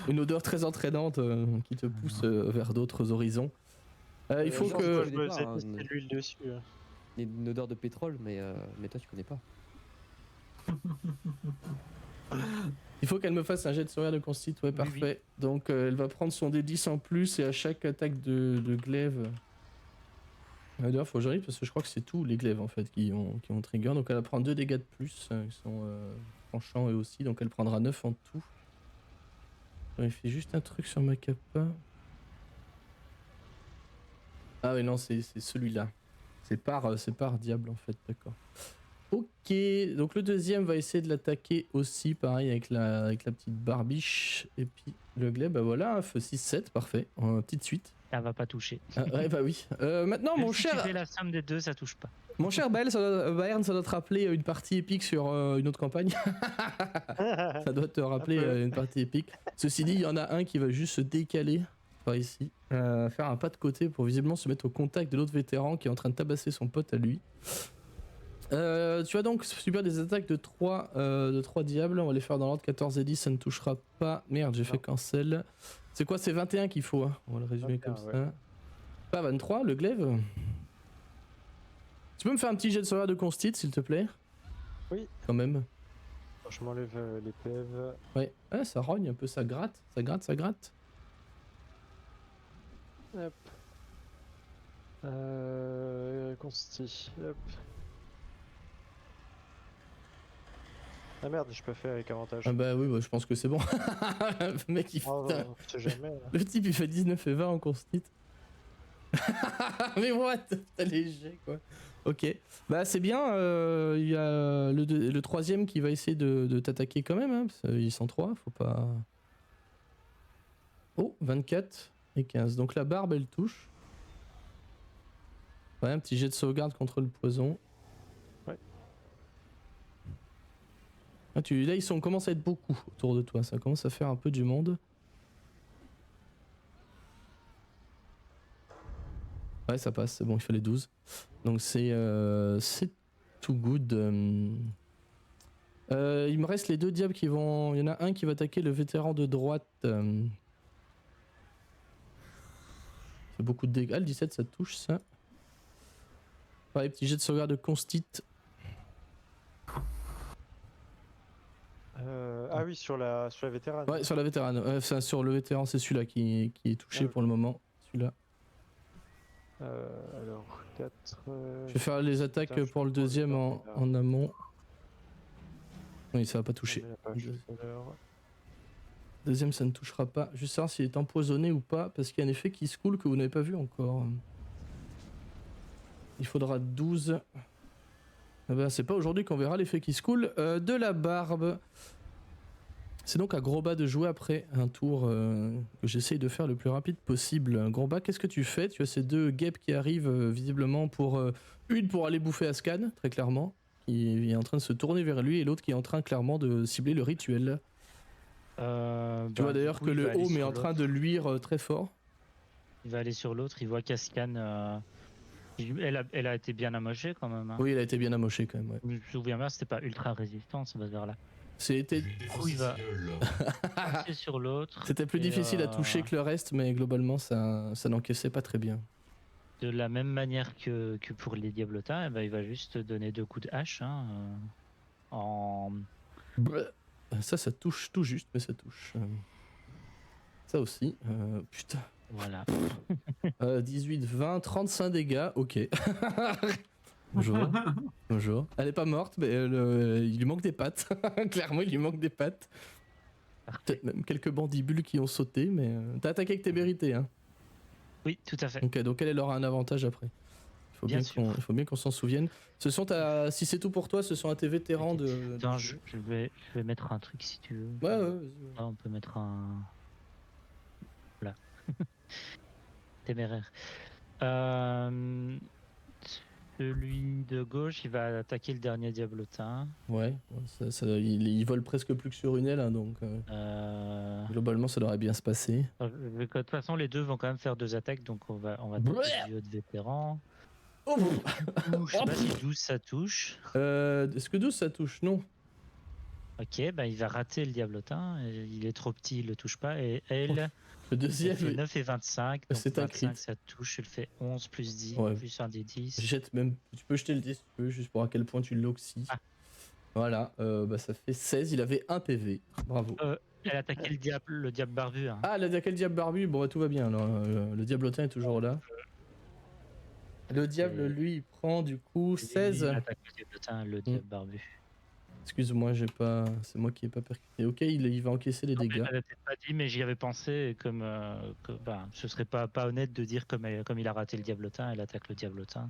Une odeur très entraînante qui te pousse vers d'autres horizons. Il faut que... Je me faisais tester l'huile dessus. Une odeur de pétrole, mais toi, tu connais pas. Il faut qu'elle me fasse un jet de sauvegarde de consti, ouais, parfait. Oui. Donc elle va prendre son D10 en plus et à chaque attaque de glaive, D'ailleurs, faut que j'arrive parce que je crois que c'est tous les glaives en fait qui ont trigger. Donc elle va prendre 2 dégâts de plus qui sont tranchants eux aussi. Donc elle prendra 9 en tout. J'aurais fait juste un truc sur ma capa. Ah oui, non, c'est celui-là. C'est par diable en fait, d'accord. Ok, donc le deuxième va essayer de l'attaquer aussi, pareil avec la petite barbiche. Et puis le glaive, bah voilà, un feu 6-7, parfait, en petite suite. Ça va pas toucher. Ah, ouais, bah oui. Maintenant, Même mon si cher. tu fais la somme des deux, ça touche pas. Mon cher Baern, ça doit te rappeler une partie épique sur une autre campagne. Ça doit te rappeler une partie épique. Ceci dit, il y en a un qui va juste se décaler par ici, faire un pas de côté pour visiblement se mettre au contact de l'autre vétéran qui est en train de tabasser son pote à lui. Tu vas donc subir des attaques de 3 diables. On va les faire dans l'ordre 14 et 10, ça ne touchera pas. Merde, j'ai fait cancel. C'est quoi, c'est 21 qu'il faut, hein. On va le résumer 21, comme ouais. ça. Pas 23, le glaive. Tu peux me faire un petit jet de sauvegarde de constit, s'il te plaît? Oui. Quand même. Je m'enlève les PV. Ouais. Ah, ça rogne un peu, ça gratte. Ça gratte, ça gratte. Hop. Consti. Hop. Ah merde, je peux faire avec avantage. Ah bah oui, bah, je pense que c'est bon. Le mec, il fait... Oh, on sait jamais. Hein. Le type, il fait 19 et 20 en constit. Mais what? T'as léger, quoi. Ok. Bah c'est bien, il y a le troisième qui va essayer de t'attaquer quand même, hein, parce qu'ils sont 3, faut pas... Oh, 24 et 15. Donc la barbe, elle touche. Ouais, un petit jet de sauvegarde contre le poison. Ouais. Ah, là, on commence à être beaucoup autour de toi, ça commence à faire un peu du monde. Ouais, ça passe, c'est bon, il fallait 12. Donc c'est tout good. Il me reste les 2 diables qui vont... Il y en a un qui va attaquer le vétéran de droite. C'est beaucoup de dégâts. Ah, le 17, ça touche, ça. Pareil, petit jet de sauvegarde de constit. Ah oui, sur la vétérane. Ouais, sur la vétérane. Enfin, sur le vétéran, c'est celui-là qui est touché Ah, pour le moment. Celui-là. Alors, 4. Je vais faire les attaques putain, je pour le comprends deuxième pas, là. en amont. Oui, ça va pas toucher. On met la page tout à l'heure. Deuxième, ça ne touchera pas. Juste savoir s'il est empoisonné ou pas, parce qu'il y a un effet qui se coule que vous n'avez pas vu encore. Il faudra 12. Ah ben, c'est pas aujourd'hui qu'on verra l'effet qui se coule. De la barbe. C'est donc à Grosbas de jouer après un tour que j'essaye de faire le plus rapide possible. Grosbas, qu'est-ce que tu fais? Tu as ces 2 guêpes qui arrivent visiblement pour... une pour aller bouffer Ascan, très clairement. Qui est en train de se tourner vers lui, et l'autre qui est en train clairement de cibler le rituel. Tu vois d'ailleurs que le home est en train de luire très fort. Il va aller sur l'autre, il voit qu'Ascan... Elle a été bien amochée quand même. Hein. Oui, il a été bien amoché quand même. Ouais. Je me souviens bien, c'était pas ultra résistant ce bazar-là. C'était Je vais défoncer Oui, va. sa gueule. Passer sur l'autre. plus Et, difficile à toucher que le reste, mais globalement ça n'encaissait pas très bien. De la même manière que pour les diablotins, eh ben, il va juste donner 2 coups de hache. Hein, en... Ça touche tout juste, mais ça touche. Ça aussi. Putain. Voilà. 18, 20, 35 dégâts, ok. Bonjour. Bonjour. Elle est pas morte, mais il lui manque des pattes. Clairement, il lui manque des pattes. Peut-être même quelques bandibules qui ont sauté, mais t'as attaqué avec tes vérités, hein. Oui, tout à fait. Ok, donc elle aura un avantage après. Bien sûr. Il faut bien qu'on s'en souvienne. Ce sont si c'est tout pour toi, ce sont à tes vétérans de... Attends, je vais mettre un truc si tu veux. Ouais, vas-y. Ah, on peut mettre un... Voilà. Téméraire. Celui de gauche, il va attaquer le dernier diablotin. Ouais, il vole presque plus que sur une aile, hein, donc globalement ça devrait bien se passer. De toute façon, les deux vont quand même faire 2 attaques, donc on va Bleh. taper du haut de vétéran. Oh, Je sais pas si 12 ça touche. est-ce que 12 ça touche? Non. Ok, bah il va rater le diablotin. Il est trop petit, il le touche pas. Et elle, Le elle deuxième, fait 9 et 25. Donc C'est un 25 crit. ça touche. Elle fait 11 plus 10 Ouais. plus un des 10. jette même. Tu peux jeter le 10 si tu veux, juste pour à quel point tu l'oxys. Ah. Voilà, bah ça fait 16, il avait 1 PV. Bravo. Elle a attaqué le diable barbu. Hein. Ah, il a attaqué le diable barbu, bon bah tout va bien alors. Le diablotin est toujours là. Le diable, Et- lui, il prend du coup Lui, 16. il attaque le diablotin, le diable barbu. Excuse-moi, j'ai pas. C'est moi qui ai pas percuté. Ok, il va encaisser les Non, mais dégâts. je l'avais peut-être pas dit, mais j'y avais pensé. Et comme ce serait pas honnête de dire comme il a raté le diablotin, elle attaque le diablotin.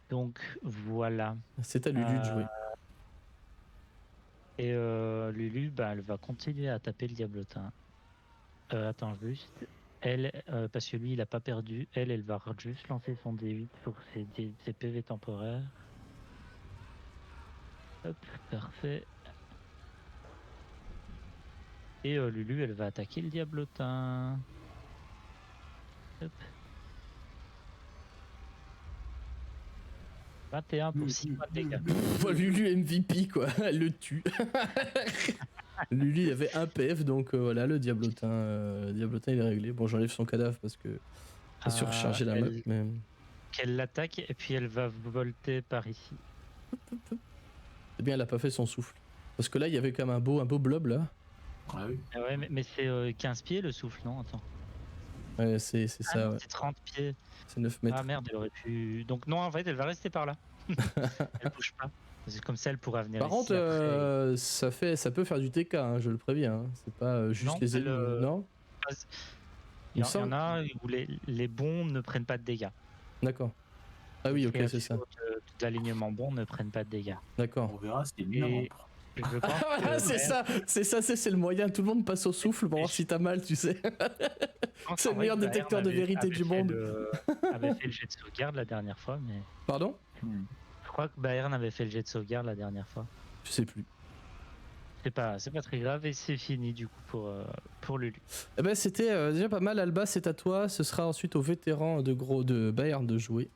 Donc voilà. C'est à Lulu de jouer. Et Lulu, elle va continuer à taper le diablotin. Attends juste. Elle, parce que lui, il a pas perdu. Elle va juste lancer son D8 pour ses PV temporaires. Hop, parfait. Et Lulu, elle va attaquer le diablotin. Hop. 21 pour 6 points de dégâts. Lulu MVP quoi, elle le tue. Lulu il avait un PF donc voilà le diablotin il est réglé. Bon j'enlève son cadavre parce que j'ai surchargé la map mais... Qu'elle l'attaque et puis elle va volter par ici. C'est bien elle a pas fait son souffle. Parce que là il y avait quand même un beau blob là. Ah oui. Ah ouais, mais c'est 15 pieds le souffle, non? Attends. Ouais c'est ça non, ouais. c'est 30 pieds. C'est 9 mètres. Ah merde, elle aurait pu... Donc non, en fait, elle va rester par là. Elle bouge pas. C'est comme ça, elle pourra venir Par ici contre après. ça peut faire du TK hein, je le préviens. Hein. C'est pas juste Non, les elle, ennemis. Non. Il y en a où les bons ne prennent pas de dégâts. D'accord. Ah oui Les ok c'est ça. créatures de l'alignement bon ne prennent pas de dégâts. D'accord. On verra si c'est Et- Je pense Voilà, que c'est le moyen, tout le monde passe au souffle pour voir si t'as mal, tu sais. C'est le meilleur détecteur de vérité du monde. avait fait le jet de sauvegarde la dernière fois, mais Pardon? je crois que Bayern avait fait le jet de sauvegarde la dernière fois. Je sais plus. C'est pas très grave et c'est fini du coup pour Lulu. Eh ben c'était déjà pas mal, Alba, c'est à toi. Ce sera ensuite au vétéran de Bayern de jouer.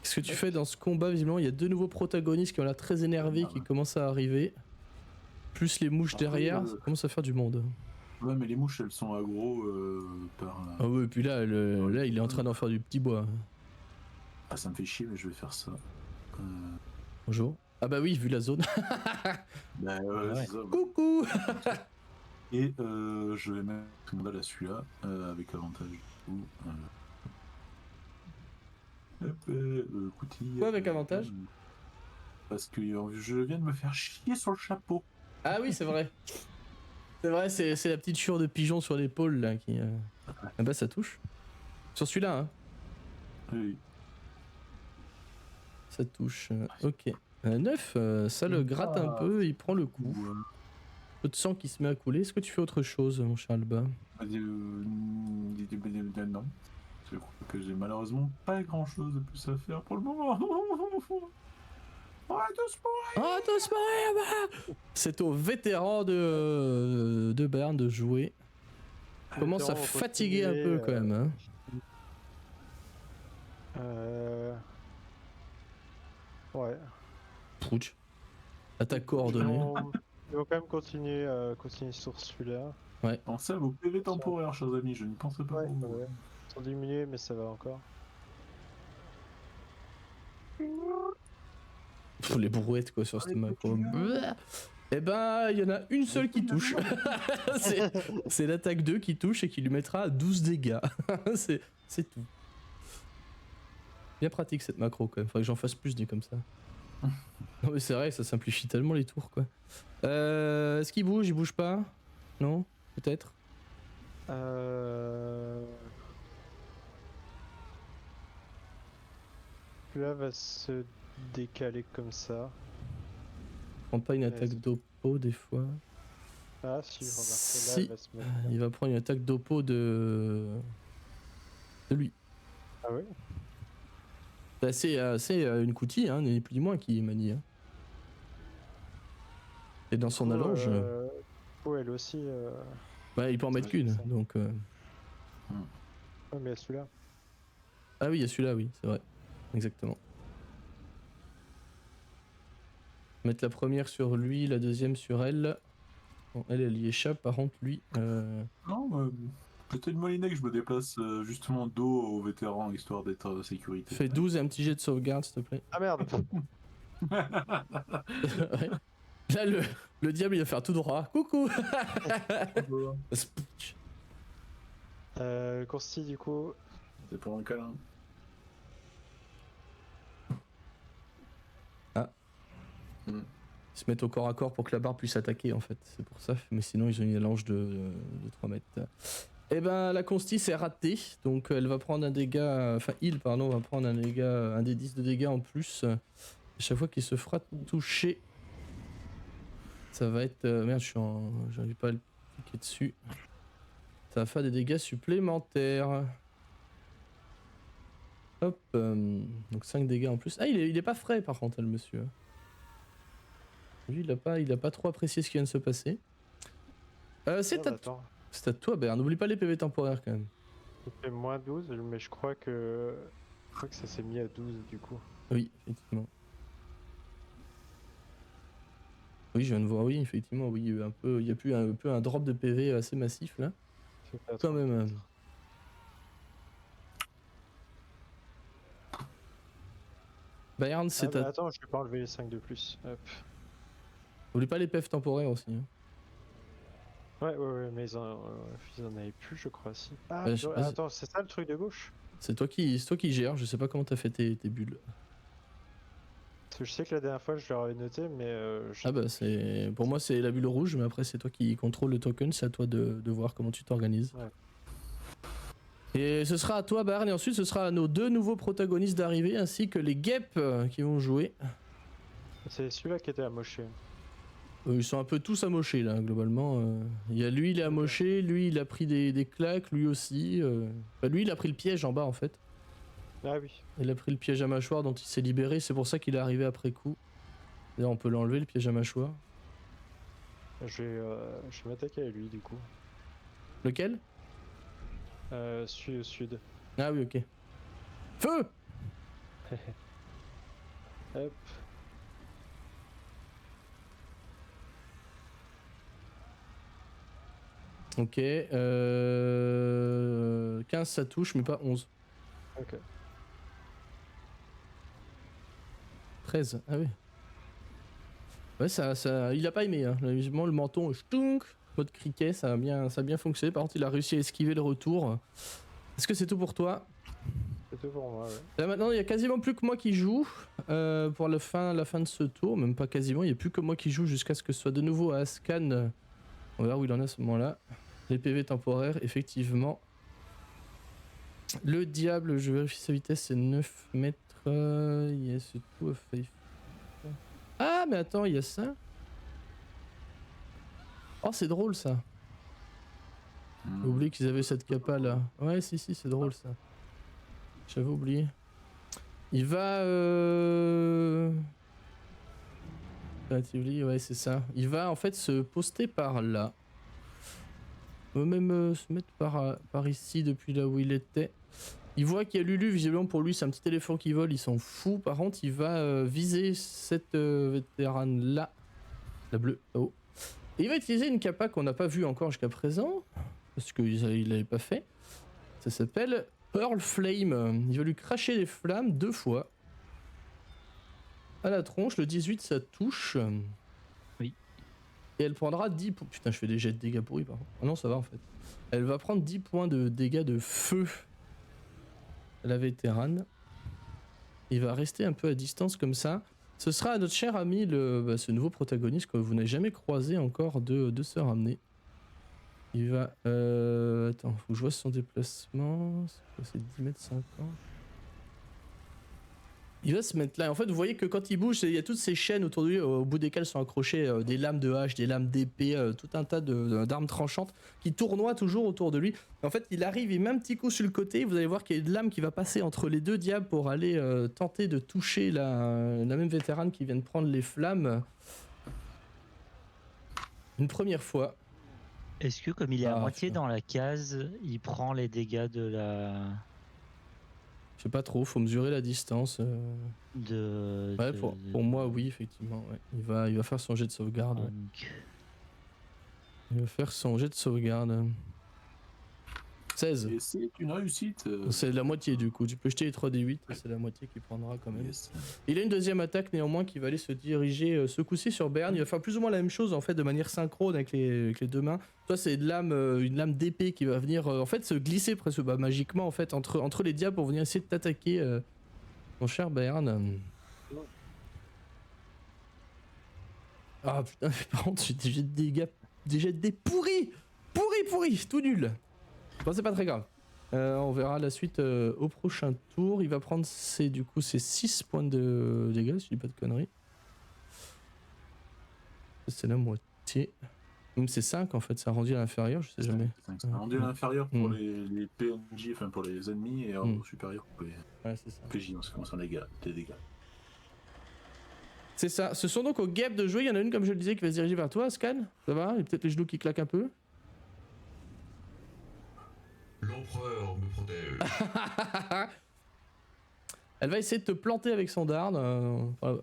Qu'est-ce que tu fais dans ce combat? Visiblement, il y a deux nouveaux protagonistes qui ont l'air très énervés, qui commencent à arriver. Plus les mouches Après, derrière, ça commence à faire du monde. Ouais, mais les mouches, elles sont aggro par. Ah ouais, et puis là, là, il est en train d'en faire du petit bois. Ah, ça me fait chier, mais je vais faire ça. Bonjour. Ah bah oui, vu la zone. Bah ouais, Ouais. c'est ça. Coucou. Et je vais mettre tout le monde à celui-là avec avantage. Du coup, Coutil, Quoi avec avantage? Parce que je viens de me faire chier sur le chapeau. Ah oui, c'est vrai. C'est vrai, c'est la petite chure de pigeon sur l'épaule là qui. Ah bah ça touche. Sur celui-là, hein. Oui. Ça touche. Ok. 9, ça le gratte un peu, il prend le coup. Ou, Peu de sang qui se met à couler. Est-ce que tu fais autre chose, mon cher Alba? non. Je crois que j'ai malheureusement pas grand chose de plus à faire pour le moment. Arrête de se mourir. Ah, doucement, c'est au vétéran de Bern de jouer. Il commence à Vétéran, on fatiguer un peu continue, quand même. Hein. Ouais. Prouch. Attaque coordonnée. Ils vont quand même continuer sur celui-là. Pensez à vos PV temporaires, chers amis, je ne pensais pas Ouais, pour vous. ouais. Ils sont diminués, mais ça va encore. Pff, les brouettes quoi sur cette macro. Eh ben, il y en a une seule qui touche. C'est l'attaque 2 qui touche et qui lui mettra 12 dégâts. C'est tout. Bien pratique cette macro quand même. Faudrait que j'en fasse plus dit comme ça. Non mais c'est vrai, ça simplifie tellement les tours quoi. Est-ce qu'il bouge? Il bouge pas? Non? Peut-être? Celui-là va se décaler comme ça. Prend pas une attaque d'oppo des fois. Ah si, remarquez, là Si. il va se mettre. Il va prendre une attaque d'oppo de lui. Ah ouais? Bah, c'est une coutille, hein, ni plus ni moins qui manie. Hein. Et dans son allonge, Oh, elle aussi. bah, il peut en mettre qu'une. ça. Donc, Ouais, mais celui-là. ah oui, il y a celui-là, oui, c'est vrai. Exactement. Mettre la première sur lui, la deuxième sur elle. Bon, elle y échappe, par contre, lui. Non, peut-être une molinée que je me déplace justement dos aux vétérans, histoire d'être en sécurité. Fais 12 et un petit jet de sauvegarde, s'il te plaît. Ah merde! Ouais. Là, le diable, il va faire tout droit. Coucou. Spooch. Coursi, du coup, C'est pour un câlin. Ils se mettent au corps à corps pour que la barbe puisse attaquer en fait, c'est pour ça. Mais sinon ils ont une allonge de 3 mètres. Et ben la consti c'est raté, donc elle va prendre un dégât, enfin il pardon va prendre un dégât, un des 10 de dégâts en plus. À chaque fois qu'il se fera toucher. Ça va être... merde, j'arrive pas à le cliquer dessus. Ça va faire des dégâts supplémentaires. Hop, donc 5 dégâts en plus. Ah il est pas frais par contre le monsieur. Lui il a pas trop apprécié ce qui vient de se passer. C'est à toi Bert, n'oublie pas les PV temporaires quand même. Il fait moins 12, mais je crois que ça s'est mis à 12 du coup. Oui, effectivement. Oui, je viens de voir, oui, effectivement, oui, il y a eu un peu un drop de PV assez massif là. Quand même. Bayern, c'est à... Attends, je vais pas enlever les 5 de plus. Hop. N'oublie pas les PV temporaires aussi. Hein. Ouais, mais ils en avaient plus, je crois, si. Ah, attends, c'est ça le truc de gauche? C'est toi qui gères, je sais pas comment t'as fait tes bulles. Parce que je sais que la dernière fois je l'aurais noté, mais. Ah bah c'est. Pour moi c'est la bulle rouge, mais après c'est toi qui contrôle le token, c'est à toi de voir comment tu t'organises. Ouais. Et ce sera à toi Bayern, et ensuite ce sera à nos 2 nouveaux protagonistes d'arriver, ainsi que les guêpes qui vont jouer. C'est celui-là qui était amoché. Ils sont un peu tous amochés là, globalement. Il y a lui, il est amoché, lui il a pris des claques, lui aussi. Lui il a pris le piège en bas en fait. Ah oui. Il a pris le piège à mâchoire dont il s'est libéré, c'est pour ça qu'il est arrivé après coup. D'ailleurs on peut l'enlever le piège à mâchoire. Je vais m'attaquer à lui du coup. Lequel? Celui au sud. Ah oui, ok. Feu! Hop. Ok, 15 ça touche mais pas 11. Ok. 13, ah oui. Ouais, ça il a pas aimé, hein. Évidemment, le menton, ch'tounk, mode criquet, ça a bien fonctionné. Par contre, il a réussi à esquiver le retour. Est-ce que c'est tout pour toi? C'est tout pour moi, ouais. Là maintenant, il y a quasiment plus que moi qui joue pour la fin de ce tour. Même pas quasiment, il n'y a plus que moi qui joue jusqu'à ce que ce soit de nouveau à Ascan. On verra où il en est à ce moment-là. Les PV temporaires, effectivement. Le diable, je vérifie sa vitesse, c'est 9 mètres. Yes, tout a fait. Ah, mais attends, il y a ça. Oh, c'est drôle ça. J'ai oublié qu'ils avaient cette capa là. Ouais, si, c'est drôle ça. J'avais oublié. Il va. Ouais, c'est ça. Il va en fait se poster par là. On peut même se mettre par ici depuis là où il était. Il voit qu'il y a Lulu, visiblement pour lui c'est un petit éléphant qui vole, il s'en fout. Par contre il va viser cette vétérane là, la bleue là-haut. Et il va utiliser une capa qu'on n'a pas vue encore jusqu'à présent, parce qu'il l'avait pas fait. Ça s'appelle Pearl Flame. Il va lui cracher des flammes 2 fois. À la tronche, le 18 ça touche. Oui. Et elle prendra 10 points. Putain, je fais des jets de dégâts pourris par contre. Ah non, ça va en fait. Elle va prendre 10 points de dégâts de feu. La vétérane. Il va rester un peu à distance comme ça. Ce sera à notre cher ami, ce nouveau protagoniste que vous n'avez jamais croisé encore de se ramener. Il va... Attends, faut que je vois son déplacement. C'est 10 mètres 50. Il va se mettre là. En fait, vous voyez que quand il bouge, il y a toutes ces chaînes autour de lui, au bout desquelles sont accrochées des lames de hache, des lames d'épée, tout un tas d'armes tranchantes qui tournoient toujours autour de lui. En fait, il arrive, il met un petit coup sur le côté. Vous allez voir qu'il y a une lame qui va passer entre les 2 diables pour aller tenter de toucher la même vétérane qui vient de prendre les flammes. Une première fois. Est-ce que comme il est à moitié dans la case, il prend les dégâts de la... Je sais pas trop, faut mesurer la distance. Ouais, pour moi, oui, effectivement. Ouais. Il va faire son jet de sauvegarde. Ouais. Il va faire son jet de sauvegarde. 16. Et c'est une réussite. C'est la moitié du coup. Tu peux jeter les 3d8 et c'est la moitié qui prendra quand même. Yes. Il a une deuxième attaque néanmoins qui va aller se diriger ce coup-ci sur Bern. Il va faire plus ou moins la même chose en fait de manière synchrone avec les deux mains. Toi c'est une lame d'épée qui va venir en fait se glisser presque magiquement en fait entre les diables pour venir essayer de t'attaquer mon cher Bern. Ah putain, par contre j'ai des dégâts, des pourris, tout nul. Bon c'est pas très grave. On verra la suite au prochain tour. Il va prendre ses 6 points de dégâts, si je dis pas de conneries. C'est la moitié. Même c'est 5 en fait, ça rendu à l'inférieur, je sais jamais. C'est un rendu à l'inférieur pour Mm. les PNJ, enfin pour les ennemis, et au supérieur pour les Ouais, c'est ça. PJ, en ce qui concerne les dégâts. C'est ça. Ce sont donc aux guêpes de jouer. Il y en a une, comme je le disais, qui va se diriger vers toi, Scan. Ça va? Il y a peut-être les genoux qui claquent un peu. L'empereur me protège. Elle va essayer de te planter avec son dard. Voilà.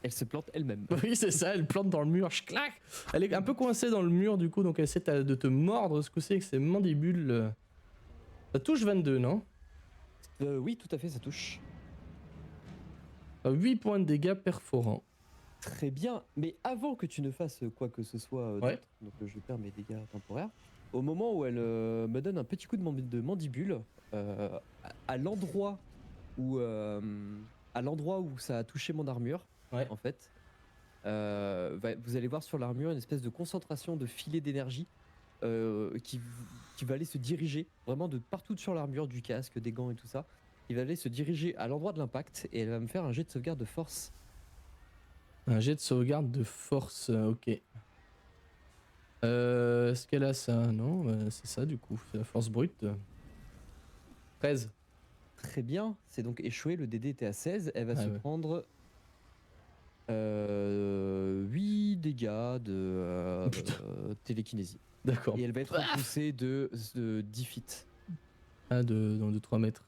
Elle se plante elle-même. Oui, c'est ça, elle plante dans le mur, clac. Elle est un peu coincée dans le mur du coup, donc elle essaie de te mordre ce coup-ci avec ses mandibules. Ça touche 22, non? Oui, tout à fait, ça touche. 8 points de dégâts perforants. Très bien, mais avant que tu ne fasses quoi que ce soit Ouais. d'autre, donc je perds mes dégâts temporaires, au moment où elle me donne un petit coup de mandibule, à l'endroit où ça a touché mon armure, Ouais. en fait, vous allez voir sur l'armure une espèce de concentration de filet d'énergie qui va aller se diriger vraiment de partout sur l'armure, du casque, des gants et tout ça. Il va aller se diriger à l'endroit de l'impact et elle va me faire un jet de sauvegarde de force. Un jet de sauvegarde de force, ok. Est-ce qu'elle a ça? Non, c'est ça du coup, c'est la force brute. 13. Très bien, c'est donc échoué, le DD était à 16, elle va Ah se ouais. prendre 8 dégâts de Putain. télékinésie. D'accord. Et elle va être repoussée de 10 feet. Ah, de 3 mètres.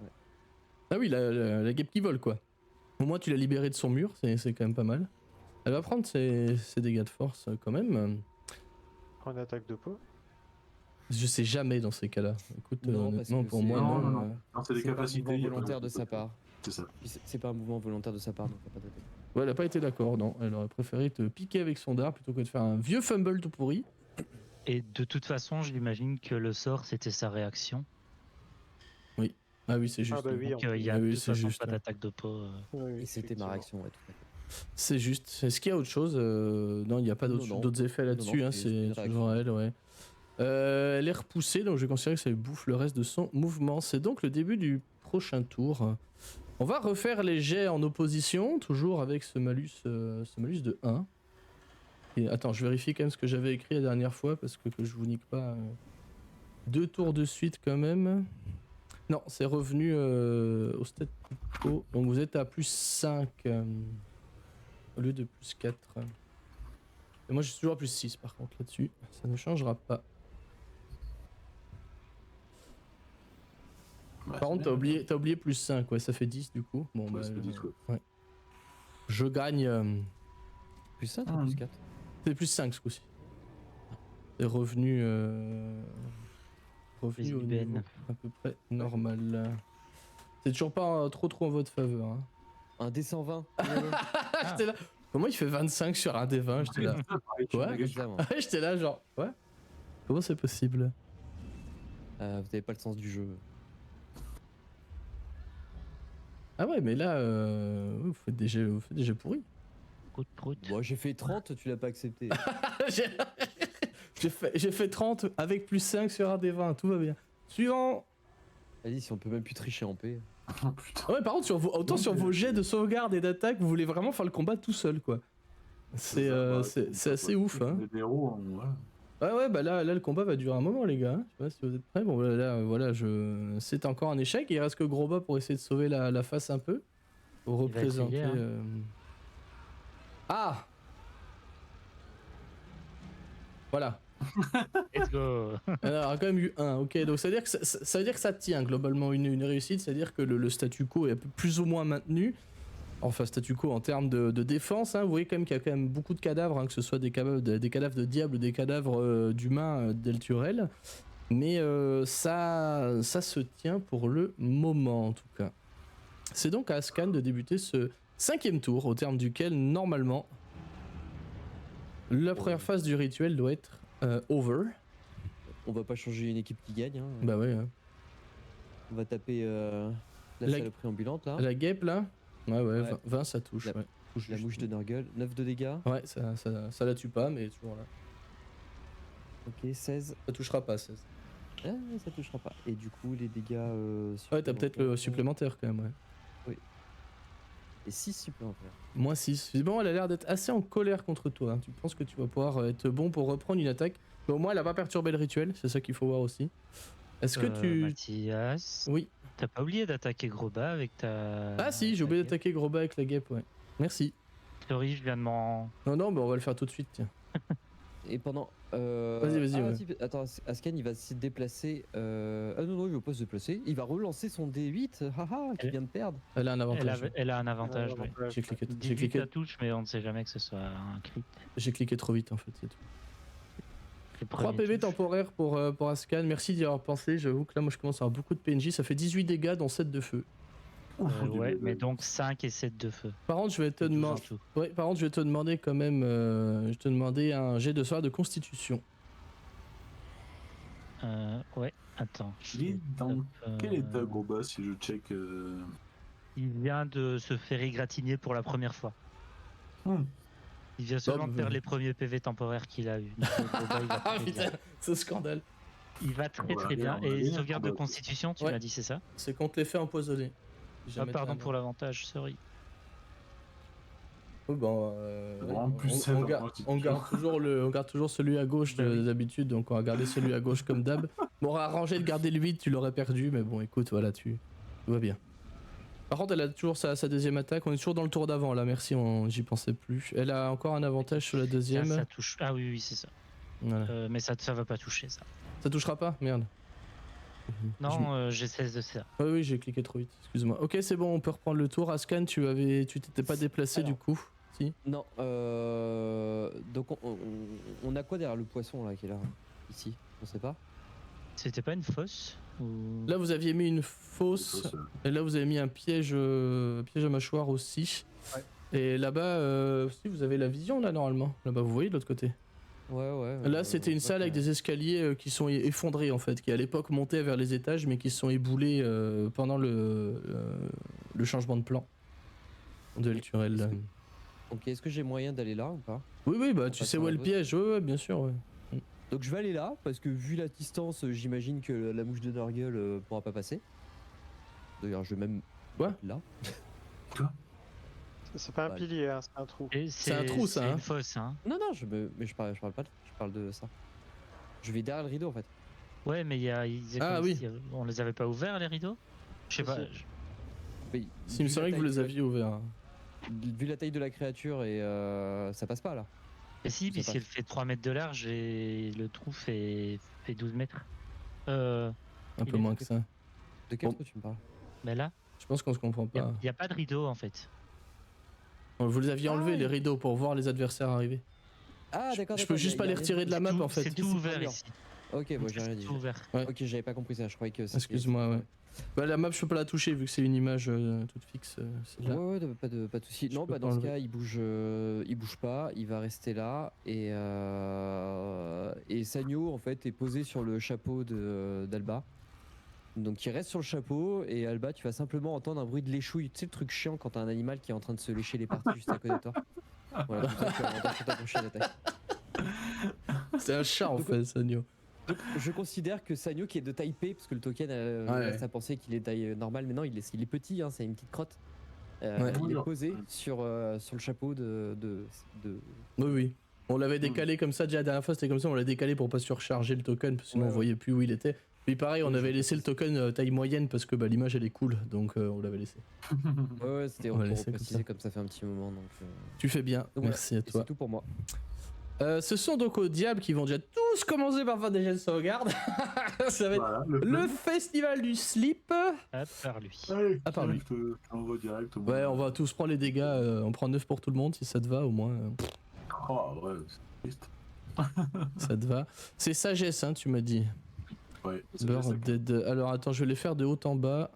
Ouais. Ah oui, la guêpe qui vole quoi. Au moins tu l'as libérée de son mur, c'est quand même pas mal. Elle va prendre ses dégâts de force quand même. Prends une attaque de peau. Je sais jamais dans ces cas-là. Écoute, Non, honnêtement, parce que pour c'est- moi, Non, non. non, non. Non, c'est des C'est pas un capacités. mouvement il y a pas volontaire de sa part. C'est ça. Puis c'est pas un mouvement volontaire de sa part, donc y a pas de... Ouais, elle a pas été d'accord, non. Elle aurait préféré te piquer avec son dard plutôt que de faire un vieux fumble tout pourri. Et de toute façon, j'imagine que le sort, c'était sa réaction. Ah oui, c'est juste. Ah bah oui, Donc il y a Ah oui, de toute c'est façon juste, pas ouais. d'attaque de peau. Et c'était ma réaction, ouais, tout à fait. C'est juste. Est-ce qu'il y a autre chose? Non, il n'y a pas Non, non. d'autres effets là-dessus. Non, non, Hein, c'est c'est une toujours elle, ouais. Elle est repoussée, donc je vais considérer que ça lui bouffe le reste de son mouvement. C'est donc le début du prochain tour. On va refaire les jets en opposition, toujours avec ce malus de 1. Et attends, je vérifie quand même ce que j'avais écrit la dernière fois, parce que je vous nique pas 2 tours de suite quand même. Non, c'est revenu au stade plus haut. Donc vous êtes à plus 5 au lieu de plus 4. Et moi je suis toujours à plus 6 par contre là-dessus. Ça ne changera pas. Ouais, Par contre, c'est bien. t'as oublié plus 5, ouais, ça fait 10 du coup. Bon, Ouais, bah, ça fait 10, quoi. ouais. Je gagne. Plus 5 Ah, ou plus oui. 4? C'est plus 5 ce coup-ci. C'est revenu. Revenu Les au IBN. niveau à peu près normal. C'est toujours pas trop en votre faveur. Hein. Un D120. J'étais là. Comment il fait 25 sur un des 20? J'étais là. Pareil, tu Ouais. dégages. Évidemment. J'étais là, genre. Ouais. Comment c'est possible? Vous avez pas le sens du jeu. Ah ouais, mais là, vous faites des jeux pourris. Prout, prout. Moi j'ai fait 30, tu l'as pas accepté. J'ai fait 30 avec plus 5 sur un des 20, tout va bien. Suivant. Vas-y, si on peut même plus tricher en paix. Oh putain. Ouais, par contre, sur vos jets de sauvegarde et d'attaque, vous voulez vraiment faire le combat tout seul, quoi. C'est assez ouf, hein. Les héros, voilà. Ouais, bah là, le combat va durer un moment, les gars. Hein. Je sais pas si vous êtes prêts. Bon, là, voilà, c'est encore un échec. Il reste que Grosbas pour essayer de sauver la face un peu. Pour Il va essayer, représenter. hein. Ah! Voilà. Let's go. Alors, il y a quand même eu 1, ok. Donc ça veut dire que ça veut dire que ça tient globalement une réussite, c'est-à-dire que le statu quo est plus ou moins maintenu. enfin statu quo en termes de défense, hein, vous voyez quand même qu'il y a quand même beaucoup de cadavres, hein, que ce soit des cadavres de diables, des cadavres d'humains d'Elturel, mais ça se tient pour le moment en tout cas. C'est donc à Ascan de débuter ce 5e tour, au terme duquel normalement la première phase du rituel doit être over. On va pas changer une équipe qui gagne. Hein. Bah ouais. Hein. On va taper la La- saloperie ambulante là. La guêpe là, ouais, Ouais. 20 ça touche. La- Ouais. Touche La juste. mouche de Nurgle, 9 de dégâts. Ouais, ça la tue pas, mais elle est toujours là. Ok, 16. Ça touchera pas 16. Ah, ça touchera pas. Et du coup, les dégâts. Ouais, t'as peut-être le supplémentaire quand même, ouais. Et 6 supplémentaires. Moins 6. Bon, elle a l'air d'être assez en colère contre toi. Hein. Tu penses que tu vas pouvoir être bon pour reprendre une attaque. Mais au moins, elle a pas perturbé le rituel, c'est ça qu'il faut voir aussi. Est-ce que tu. Mathias, Oui. t'as pas oublié d'attaquer Groba avec ta. Ah si, j'ai oublié ta guêpe. d'attaquer Groba avec la guêpe, ouais. Merci. Sorry, je viens de m'en. Non, mais on va le faire tout de suite, tiens. Et pendant. Vas-y, ah, ouais. si, attends, Ascan il va se déplacer. Ah non, il va pas se déplacer. Il va relancer son D8, haha, qu'il vient de perdre. Elle a un avantage. Elle a un avantage, Ouais, ouais. ouais. J'ai cliqué, j'ai 18 cliqué, ça touche, mais on ne sait jamais que ce soit un crit. j'ai cliqué trop vite en fait, c'est tout. Le 3 premier PV touche. temporaires pour Ascan, merci d'y avoir pensé. J'avoue que là, moi je commence à avoir beaucoup de PNJ. Ça fait 18 dégâts dans 7 de feu. Ouais, mais donc 5 et 7 de feu. Par contre, je vais te C'est 12 en demander. tout. Ouais, par contre, je vais te demander quand même. Je te demandais un jet de sauvegarde de constitution. Ouais, attends. Il est dans Hop, quel état, Groba, si je check Il vient de se faire égratigner pour la première fois. Hmm. Il vient seulement de bah, perdre les premiers PV temporaires qu'il a eu. Donc, Groba, il va Ah très bien. putain, ce scandale. Il va très On va très bien. rien, on va Et rien, sauvegarde on de va- constitution, tu Ouais. m'as dit, c'est ça? C'est contre l'effet empoisonné. Ah, Jamais pardon été pour l'avantage, sorry. Oui, bon, Vraiment plus sept en constitution. on garde toujours celui à gauche Bah oui. d'habitude, donc on va garder celui à gauche comme d'hab. Bon, on aurait arrangé de garder le 8, tu l'aurais perdu, mais bon, écoute, voilà, tout va bien. Par contre, elle a toujours sa deuxième attaque, on est toujours dans le tour d'avant là, merci, j'y pensais plus. Elle a encore un avantage sur la deuxième. Ça touche. Ah oui, c'est ça. Voilà. Mais ça va pas toucher, ça. Ça touchera pas? Merde. Non, j'ai 16 de ça. Oui, j'ai cliqué trop vite, excuse-moi. Ok, c'est bon, on peut reprendre le tour. Ascan, tu t'étais pas déplacé Alors. du coup? Si. Non, donc on a quoi derrière le poisson là qui est là? Ici, on sait pas. C'était pas une fosse ou... Là, vous aviez mis une fosse. Et là, vous avez mis un piège à mâchoire aussi. Ouais. Et là-bas, si vous avez la vision là normalement. Là-bas, vous voyez de l'autre côté. Ouais. Là, c'était une salle avec des escaliers qui sont effondrés en fait, qui à l'époque montaient vers les étages, mais qui se sont éboulés pendant le changement de plan de Elturel. Ok, est-ce que j'ai moyen d'aller là ou pas? Oui, bah On tu passe sais par où est la le bosse. piège. Ouais, bien sûr. Ouais. Donc je vais aller là parce que vu la distance, j'imagine que la mouche de Nurgle pourra pas passer. D'ailleurs, je vais même Quoi là. C'est pas un Bah, pilier, hein, c'est un trou. Et C'est un trou, ça, C'est hein. une fosse, hein. Non, mais je parle pas, je parle de ça. Je vais derrière le rideau en fait. Ouais, mais Ah, oui. on les avait pas ouverts, les rideaux? Je sais Si, pas. si. Mais Si, il me vu semblait la que vous taille les de- aviez ouverts. Vu la taille de la créature et ça passe pas là. Et si, Je sais puisqu'elle fait 3 mètres de large et le trou fait 12 mètres. Un Il peu est moins tout que ça. De quel Bon. trou tu me parles? Mais là, Je pense qu'on se comprend il pas. n'y a pas de rideau en fait. Vous les aviez enlevés Ah, les rideaux pour voir les adversaires arriver. Ah d'accord. Je peux juste pas les retirer de la map en fait. C'est tout ouvert ici. Ok, bon, j'ai rien C'est dit. tout ouvert. Ouais. Ok, j'avais pas compris ça, je croyais que c'était- Excuse-moi, ouais. Bah, la map, je peux pas la toucher vu que c'est une image toute fixe. C'est là. Ouais, pas de soucis. Je Non, peux bah pas dans ce enlever. cas, il bouge pas, il va rester là et Sagno en fait est posé sur le chapeau d'Alba. Donc il reste sur le chapeau et Alba, tu vas simplement entendre un bruit de léchouille. Tu sais le truc chiant quand t'as un animal qui est en train de se lécher les parties juste à côté de toi. Voilà, comme ça tu vas entendre ta prochaine attaque. C'est un chat en fait, Sanyo. Donc, je considère que Sagno qui est de taille P, parce que le token Ouais. ça pensait qu'il est taille normale, mais non, il est petit, hein, c'est une petite crotte. Ouais. Il est posé sur le chapeau de... Oui. On l'avait décalé comme ça déjà la dernière fois, c'était comme ça, on l'a décalé pour pas surcharger le token, parce que sinon on voyait plus où il était. Puis pareil, on Oui, avait je laissé le token taille moyenne parce que bah, l'image elle est cool, donc on l'avait laissé. Ouais, c'était On va pour laisser comme préciser ça. comme ça fait un petit moment. Donc, Tu fais bien, voilà. merci à Et toi. c'est tout pour moi. Ce sont donc aux diables qui vont déjà tous commencer par faire des jets de sauvegarde. Ça va être Voilà, le festival du slip. Hop, par lui. Allez, À part lui. on va direct. Ouais, on va tous prendre les dégâts. On prend 9 pour tout le monde si ça te va au moins. Oh, ouais, c'est triste. Ça te va. C'est sagesse, hein, tu m'as dit. Ouais, Bird Dead. Alors attends, je vais les faire de haut en bas.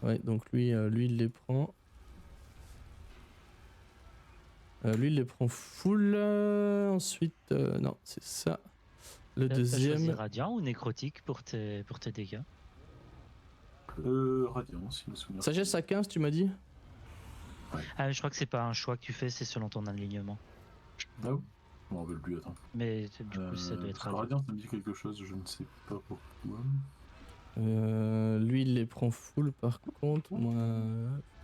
Ouais, donc lui il les prend. Lui il les prend full. Ensuite, non, c'est ça. Le T'as choisi deuxième. radiant ou nécrotique pour tes dégâts? Radiant, si je me souviens. Sagesse à 15, tu m'as dit? Ah, je crois que c'est pas un choix que tu fais, c'est selon ton alignement. Ah oui. Je m'en rappelle plus, attends. Mais du coup, ça doit être parce que radiant. Radiant, ça me dit quelque chose, je ne sais pas pourquoi. Lui il les prend full par contre. Moi.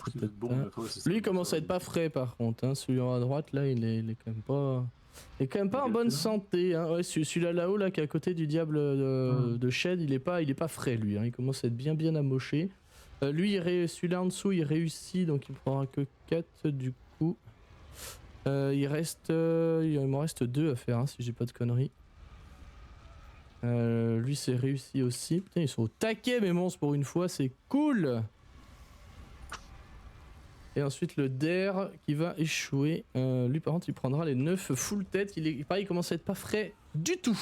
C'est Peut-être bon, pas. mais toi, c'est Lui il ça, commence ça à être pas frais par contre. Hein. Celui à droite là, il est quand même pas. Il est quand même pas en Il est bonne bien. santé. Hein. Ouais, celui-là là-haut là qui est à côté du diable de Shed, il est pas frais lui. Hein. Il commence à être bien amoché. Lui, celui-là en dessous, il réussit donc il prendra que 4 du coup. Il m'en reste 2 à faire hein, si j'ai pas de conneries. Lui c'est réussi aussi. Putain, ils sont au taquet mes monstres pour une fois, c'est cool. Et ensuite le Der qui va échouer. Lui par contre il prendra les 9 full tête. Pareil, il commence à être pas frais du tout.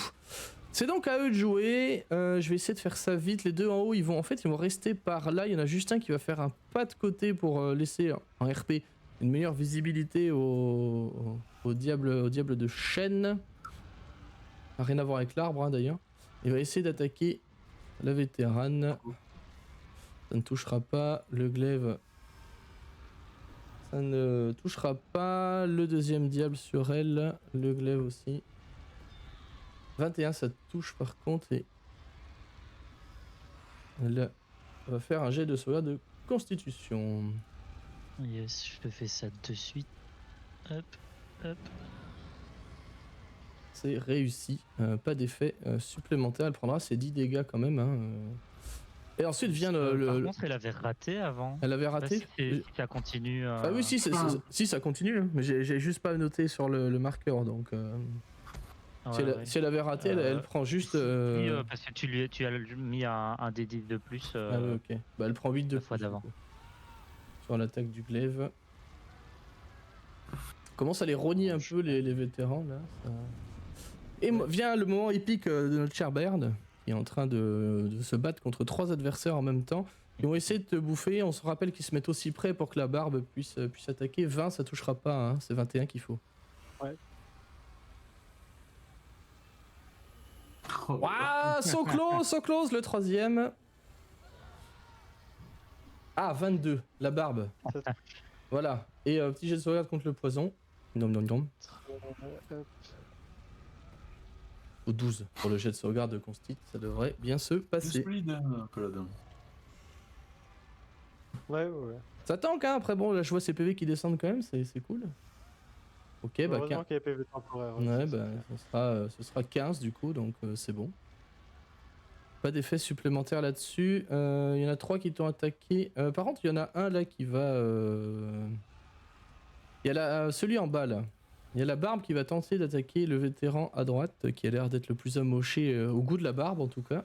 C'est donc à eux de jouer. Je vais essayer de faire ça vite. Les deux en haut ils vont rester par là. Il y en a juste un qui va faire un pas de côté pour laisser en RP une meilleure visibilité au diable de chêne. Rien à voir avec l'arbre hein, d'ailleurs. Il va essayer d'attaquer la vétérane. Ça ne touchera pas. Le glaive. Ça ne touchera pas. Le deuxième diable sur elle. Le glaive aussi. 21 ça touche par contre. Et elle va faire un jet de sauvegarde de constitution. Yes, je te fais ça de suite. Hop, hop. C'est réussi. Pas d'effet supplémentaire. Elle prendra ses 10 dégâts quand même. Hein. Et ensuite vient Par contre, elle avait raté avant. Elle avait Je sais pas raté. si ça continue. Ah oui, si ça continue. Hein. Mais j'ai juste pas noté sur le marqueur. Donc, si elle avait raté, elle prend juste. Oui, parce que tu as mis un D10 de plus. Ah oui, ok. Bah, elle prend 8 de la fois plus, d'avant. du coup. Sur l'attaque du glaive. Commence à les rogner un peu les vétérans là. Ça... Et vient le moment épique de notre cher Baird, qui est en train de se battre contre 3 adversaires en même temps. Ils vont essayer de te bouffer. On se rappelle qu'ils se mettent aussi près pour que la barbe puisse attaquer. 20, ça touchera pas. Hein. C'est 21 qu'il faut. Ouais. Waouh, so close, le troisième. Ah, 22, la barbe. Ça Voilà. Et petit jet de sauvegarde contre le poison. Nom, nom, nom. hop. Au 12 pour le jet de sauvegarde de Constit, ça devrait bien se Le passer. speed, paladin. Ouais. Ça tank, hein. Après, bon, là, je vois ces PV qui descendent quand même, c'est cool. Ok, bah, Heureusement qu'il y a PV temporaire. ouais, bah, ce sera 15 du coup, donc c'est bon. Pas d'effet supplémentaire là-dessus. Il y en a 3 qui t'ont attaqué. Par contre, il y en a un là qui va. Il y a celui en bas là. Il y a la barbe qui va tenter d'attaquer le vétéran à droite, qui a l'air d'être le plus amoché au goût de la barbe en tout cas.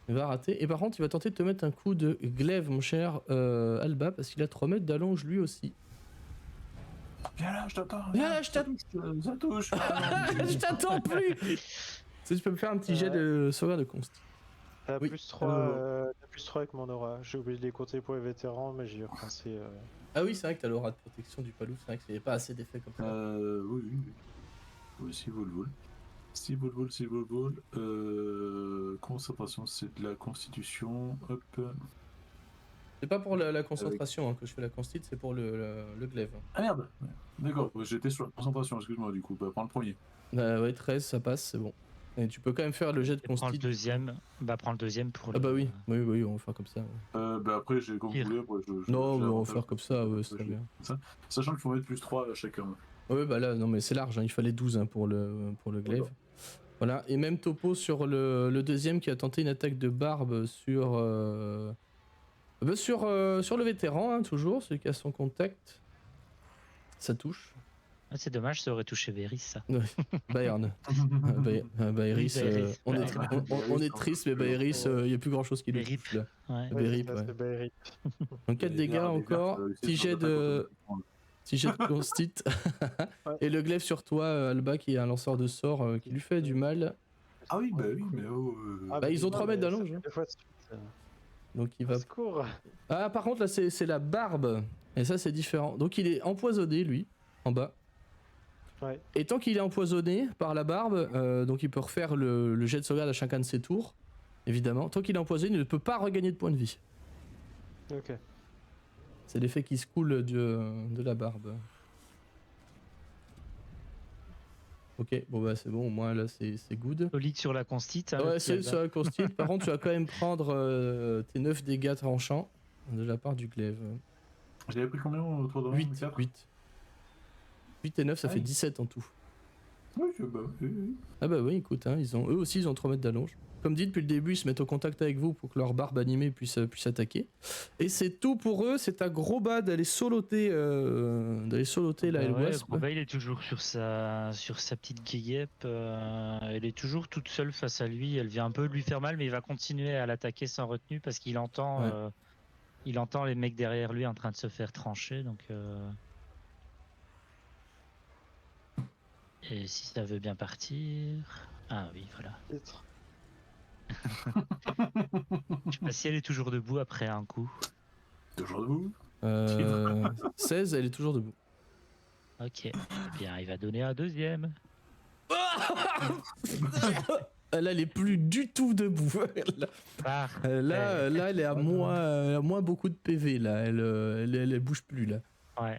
Il va rater. Et par contre, il va tenter de te mettre un coup de glaive, mon cher Alba, parce qu'il a 3 mètres d'allonge lui aussi. Viens là, je t'attends. Viens là, je t'attends. Ça touche. Je t'attends plus. Tu peux me faire un petit jet de sauvegarde de const. T'as Oui. plus 3 avec mon aura. J'ai oublié de les compter pour les vétérans, mais j'y ai repensé. Ah oui, c'est vrai que t'as l'aura de protection du palou, c'est vrai qu'il n'y avait pas assez d'effets comme ça. Oui. Oui, si vol. Si vol. Concentration, c'est de la constitution. Hop. C'est pas pour la concentration hein, que je fais la constite, c'est pour le glaive. Ah merde. D'accord, j'étais sur la concentration, excuse-moi du coup. Bah, prends le premier. Bah ouais, 13, ça passe, c'est bon. Et tu peux quand même faire le jet de Prends le constite. deuxième. Bah, prends le deuxième pour Ah le. bah oui, on va faire comme ça. Ouais. Bah après, j'ai comme vous Pire. voulez. Après, Non, j'ai mais on va l'avantage. faire comme ça, ouais, c'est très bien. Sachant qu'il faut mettre plus 3 à chacun. Ouais, bah là, non, mais c'est large, hein, il fallait 12 hein, pour le glaive. Voilà, et même topo sur le deuxième qui a tenté une attaque de barbe sur le vétéran, hein, toujours, celui qui a son contact. Ça touche. Ah, c'est dommage, ça aurait touché Véris, ça. Bayern. Baeris, Baeris. on, est, Ouais. on est triste, mais Baeris, il n'y a plus grand chose qui le Rip. touche là. Ouais. Berrip, ça, ouais. c'est Berrip. Donc 4 Les dégâts verts, encore, ça, petit jet de constite. Ouais. Et le glaive sur toi, Alba, qui est un lanceur de sorts qui lui fait du mal. Ah oui, bah oui, mais oh. Bah, ils ont 3 mètres mais d'allonge, ça fait hein. deux fois de suite. Donc il Au va. secours. Ah, par contre, là, c'est la barbe. Et ça, c'est différent. Donc il est empoisonné, lui, en bas. Ouais. Et tant qu'il est empoisonné par la barbe, donc il peut refaire le jet de sauvegarde à chacun de ses tours, évidemment. Tant qu'il est empoisonné, il ne peut pas regagner de points de vie. Ok. C'est l'effet qui se coule de la barbe. Ok, bon bah c'est bon, au moins là c'est good. Solide sur la constite. hein, le Ouais, petit c'est Alba. sur la constite. Par contre, tu vas quand même prendre tes 9 dégâts tranchants de la part du glaive. J'avais pris combien autour de 8, 8. 8 et 9, ça Ah fait oui. 17 en tout. Oui, bah oui. Ah bah oui, écoute, hein, eux aussi ils ont 3 mètres d'allonge. Comme dit depuis le début, ils se mettent au contact avec vous pour que leur barbe animée puisse attaquer. Et c'est tout pour eux, c'est à gros bas d'aller soloter la Bah El ouais, Wasp. Groba, il est toujours sur sa petite guêpe. Elle est toujours toute seule face à lui. Elle vient un peu lui faire mal, mais il va continuer à l'attaquer sans retenue parce qu'il entend, Ouais. il entend les mecs derrière lui en train de se faire trancher. Donc, et si ça veut bien partir, ah oui, voilà. Titre. Je sais pas si elle est toujours debout après un coup. Toujours debout. 16, elle est toujours debout. Ok. Eh bien, il va donner un deuxième. Là, elle est plus du tout debout. Parfait. Là, elle est à moins beaucoup de PV. Là, elle bouge plus là. Ouais.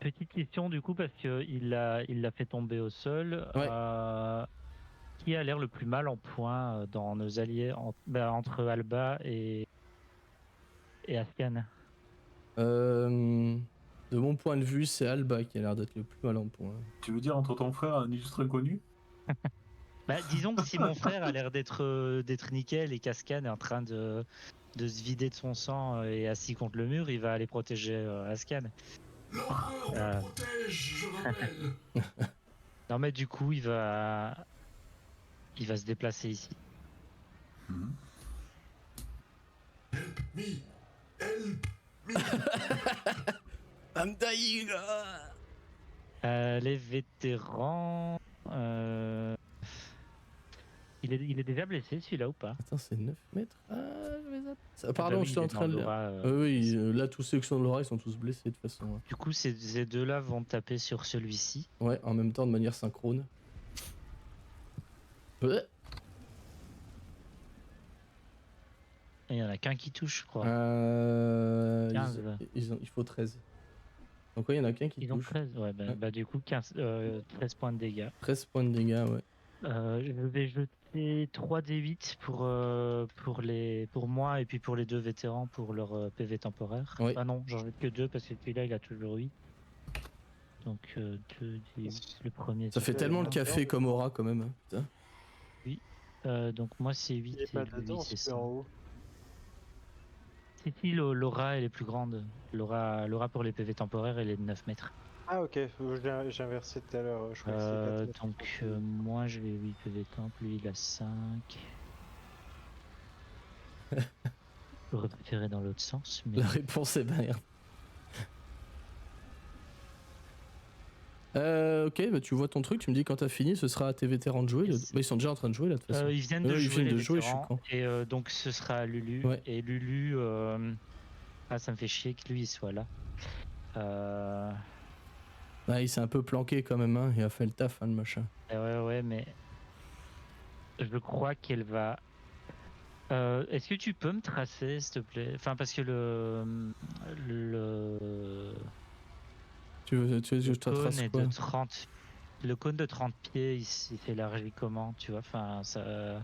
Petite question du coup parce que il l'a fait tomber au sol. Ouais. Qui a l'air le plus mal en points dans nos alliés entre Alba et Ascan? De mon point de vue, c'est Alba qui a l'air d'être le plus mal en point. Tu veux dire entre ton frère un illustre inconnu? Bah, disons que si mon frère a l'air d'être nickel et qu'Ascan est en train de se vider de son sang et assis contre le mur, il va aller protéger Ascan. L'empereur me protège, je rappelle. Non mais du coup il va se déplacer ici. Help me, help me. I'm dying. Les vétérans. Il est déjà blessé celui-là ou pas? Attends, c'est 9 mètres. Ah, je vais zapper. Ah bah Pardon, oui, j'étais il en est train dans de. l'aura, Oui, là, tous ceux qui sont de l'oreille sont tous blessés de toute façon. Ouais. Du coup, ces deux-là vont taper sur celui-ci. Ouais, en même temps, de manière synchrone. Ouais. Et il y en a qu'un qui touche, je crois. 15. Il faut 13. Donc, ouais, il y en a qu'un qui Ils ont touche. 13, ouais, Ouais. bah du coup 13 points de dégâts. 13 points de dégâts, ouais. Je vais jeter 3d8 pour moi et puis pour les deux vétérans pour leur PV temporaire. Oui. Ah non, j'en jette que 2 parce que celui-là il a toujours 8. Donc 2d8, le premier. Ça fait Ok, tellement le ouais. café comme aura quand même. Hein. Putain. Donc moi c'est 8 Il est et pas lui dedans, c'est celui en 100. haut. Si, l'aura elle est plus grande. L'aura pour les PV temporaires elle est de 9 mètres. Ah ok, j'ai inversé tout à l'heure. Je crois que c'est 4 mètres. Donc moi j'ai 8 PV temp, lui il a 5. J'aurais préféré dans l'autre sens, mais La réponse est Bayern. Ok, bah tu vois ton truc, tu me dis quand t'as fini, ce sera à tes vétérans de jouer. Yes. Bah, ils sont déjà en train de jouer là de toute façon. ils viennent de Ils jouer, viennent les de jouer, je suis vétérans, con. et donc ce sera à Lulu. Ouais. Et Lulu, ah ça me fait chier que lui il soit là. Ah, il s'est un peu planqué quand même, hein. Il a fait le taf, hein, le machin. Ouais, mais je crois qu'elle va. Est-ce que tu peux me tracer, s'il te plaît? Enfin, parce que Tu veux que je te cône trace est quoi de 30. Le cône de 30 pieds, il s'élargit comment, tu vois? Enfin, ça.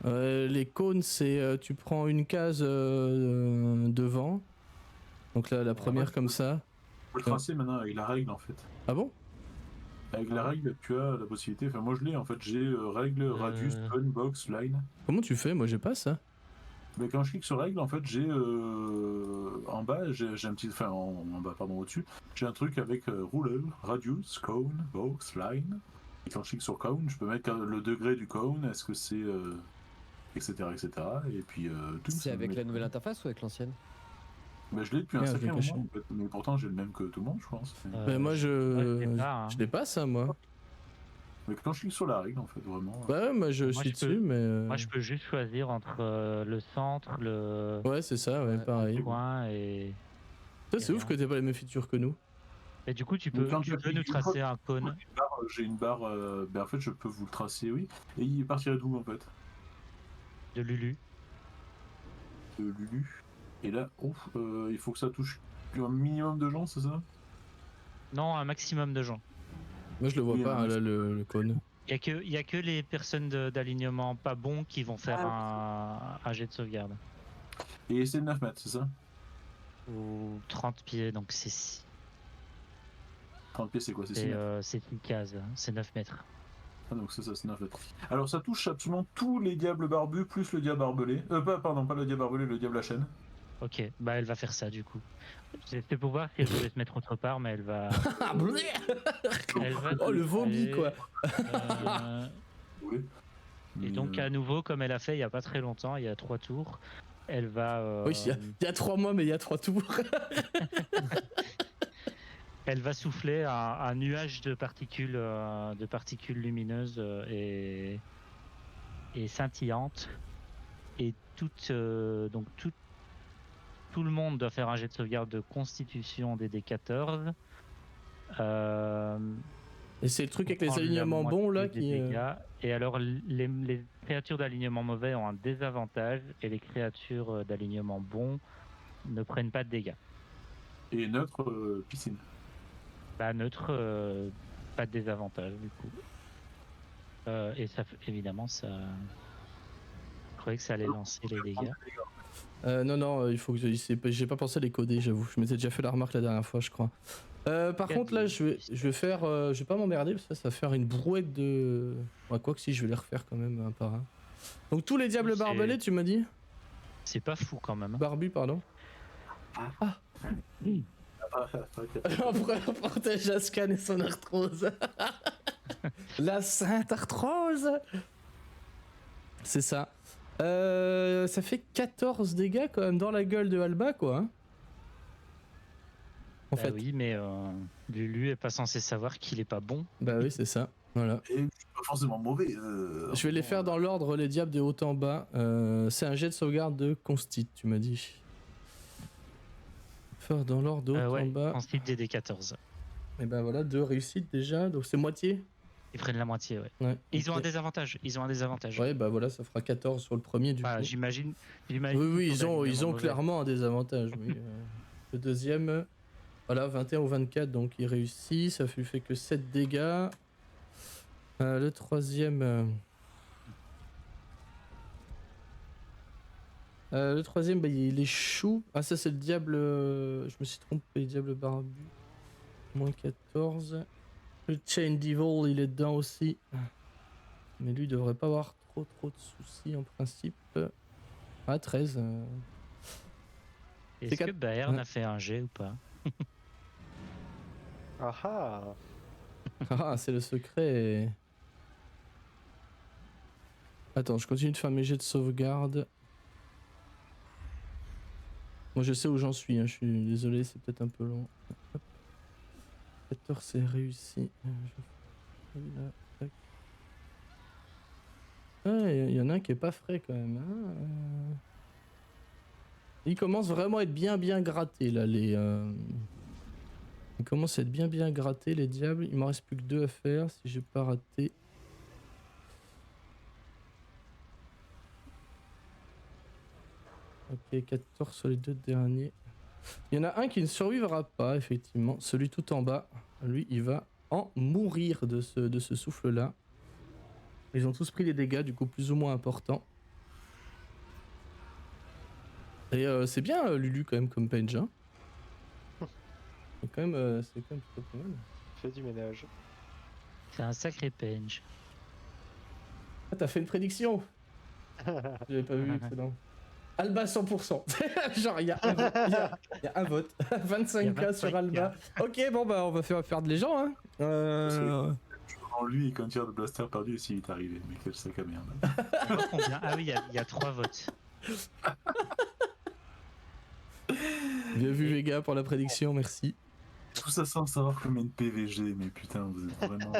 Les cônes, c'est tu prends une case devant. Donc là, la première ouais. comme ça. On peut le tracer maintenant avec la règle en fait. Ah bon? Avec la règle, tu as la possibilité. Enfin, moi je l'ai en fait. J'ai règle, radius, pun, box, line. Comment tu fais? Moi, j'ai pas ça. Mais quand je clique sur règles, en fait, j'ai en bas, j'ai un petit, enfin en bas, pardon, au-dessus, j'ai un truc avec ruler, radius, cone, box, line. Et quand je clique sur cone, je peux mettre le degré du cone, est-ce que c'est etc., etc. Et puis tout. C'est ça me avec met- la nouvelle interface ou avec l'ancienne? Bah, je l'ai depuis un Merde, je l'ai sacré caché. moment, en fait. Mais pourtant j'ai le même que tout le monde, je pense. Mais moi, je sais pas, hein. je l'ai pas, ça, moi. Mais quand je clique sur la règle, en fait, vraiment. Bah ouais, moi, je Moi, suis je peux- dessus, mais... Moi, je peux juste choisir entre le centre, le Ouais, c'est ça, ouais, Ouais. pareil. coin et. Ça, c'est et ouf rien. que t'aies pas les mêmes features que nous. Et du coup, tu Mais peux, quand tu je peux clique nous une fois, tracer un cône j'ai une barre, ben en fait, je peux vous le tracer, oui. Et il partirait d'où, en fait? de Lulu. De Lulu. Et là, ouf, il faut que ça touche un minimum de gens, c'est ça? Non, un maximum de gens. Moi, je le vois Oui, pas, un hein, là, le cône. Il y a que les personnes d'alignement pas bons qui vont faire un jet de sauvegarde. Et c'est 9 mètres, c'est ça? Ou 30 pieds, donc c'est 30 pieds, c'est quoi? C'est 6 mètres. c'est une case, c'est 9 mètres. Ah, donc c'est ça, c'est 9 mètres. Alors ça touche absolument tous les diables barbus, plus le diable barbelé. Pardon, pas le diable barbelé, le diable à chaîne. Ok, bah elle va faire ça du coup. C'était pour voir si elle voulait se mettre autre part, mais elle va. Ah, blé. Elle va Oh, le vomi, toucher, quoi. euh, Vous voulez? Et Mais, donc à nouveau, comme elle a fait il y a pas très longtemps, il y a 3 tours, elle va. Oui, il y a 3 mois, mais il y a 3 tours. Elle va souffler un nuage de particules lumineuses et scintillantes. Et donc tout le monde doit faire un jet de sauvegarde de constitution des D14. Et c'est le truc avec les prendre la alignements bons, là, moitié des qui... dégâts. Et alors les créatures d'alignement mauvais ont un désavantage et les créatures d'alignement bon ne prennent pas de dégâts. Et neutre, piscine. Bah, neutre, pas de désavantage du coup. Et ça, évidemment, ça. Je croyais que ça allait lancer les dégâts. non, il faut que j'ai pas pensé à les coder, j'avoue. Je m'étais déjà fait la remarque la dernière fois, je crois. Par contre, là, je vais faire... je vais pas m'emmerder, parce que ça va faire une brouette de... Ouais, quoi que si, je vais les refaire quand même, un par un. Donc tous les diables C'est- barbelés, tu m'as dit? C'est pas fou quand même. Barbu, pardon. On protège Ascan et son arthrose. La sainte arthrose. C'est ça. Ça fait 14 dégâts quand même dans la gueule de Alba, quoi. Hein. En Bah fait. oui, mais Lulu est pas censé savoir qu'il est pas bon. Bah oui, c'est ça. Voilà. Et c'est pas forcément mauvais. Je vais les faire dans l'ordre, les diables de haut en bas. C'est un jet de sauvegarde de Constit, tu m'as dit. Faire dans l'ordre de haut en Ouais, bas. ensuite des D14. Et ben voilà, 2 réussites déjà, donc c'est moitié. Ils prennent la moitié, ouais. Ouais. Et ils ont un Ok. désavantage. Ouais, bah voilà, ça fera 14 sur le premier du Bah, coup. j'imagine. Oui, qu'ils ils sont ont d'alignement mauvais. clairement un désavantage. Oui. Le deuxième, voilà, 21 ou 24, donc il réussit, ça lui fait que 7 dégâts. Le troisième, bah, il échoue. Ah, ça c'est le diable. Je me suis trompé, diable barbu. Moins 14. Le Chain Devil, il est dedans aussi. Mais lui, il devrait pas avoir trop de soucis en principe. Ah, 13. Est-ce que quatre- Baern Ouais. a fait un jet ou pas? Ah ah. Ah, c'est le secret. Attends, je continue de faire mes jets de sauvegarde. Moi, je sais où j'en suis, hein. Je suis désolé, c'est peut-être un peu long. Hop. 14, c'est réussi. Là, tac. Ah, il y en a un qui est pas frais quand même. Hein. Il commence vraiment à être bien gratté là, les. Il commence à être bien gratté les diables. Il m'en reste plus que 2 à faire si j'ai pas raté. Ok, 14 sur les 2 derniers. Il y en a un qui ne survivra pas, effectivement. Celui tout en bas, lui, il va en mourir de ce souffle-là. Ils ont tous pris des dégâts, du coup, plus ou moins importants. Et c'est bien, Lulu, quand même, comme page. Hein. C'est quand même plutôt pas mal. Fais du ménage. C'est un sacré penge. Ah, t'as fait une prédiction. J'avais pas vu, excellent. Alba 100%. Genre, il y a un vote. 25K sur 25K. Alba. Ok, bon, bah, on va faire de les gens, hein. En lui, et quand il y a de blaster perdu, s'il est arrivé. Mais quel sac à merde. On voit combien. Ah oui, il y a 3 votes. Bien vu, Vega, pour la prédiction, merci. Tout ça sans savoir combien de PVG, mais putain, vous êtes vraiment.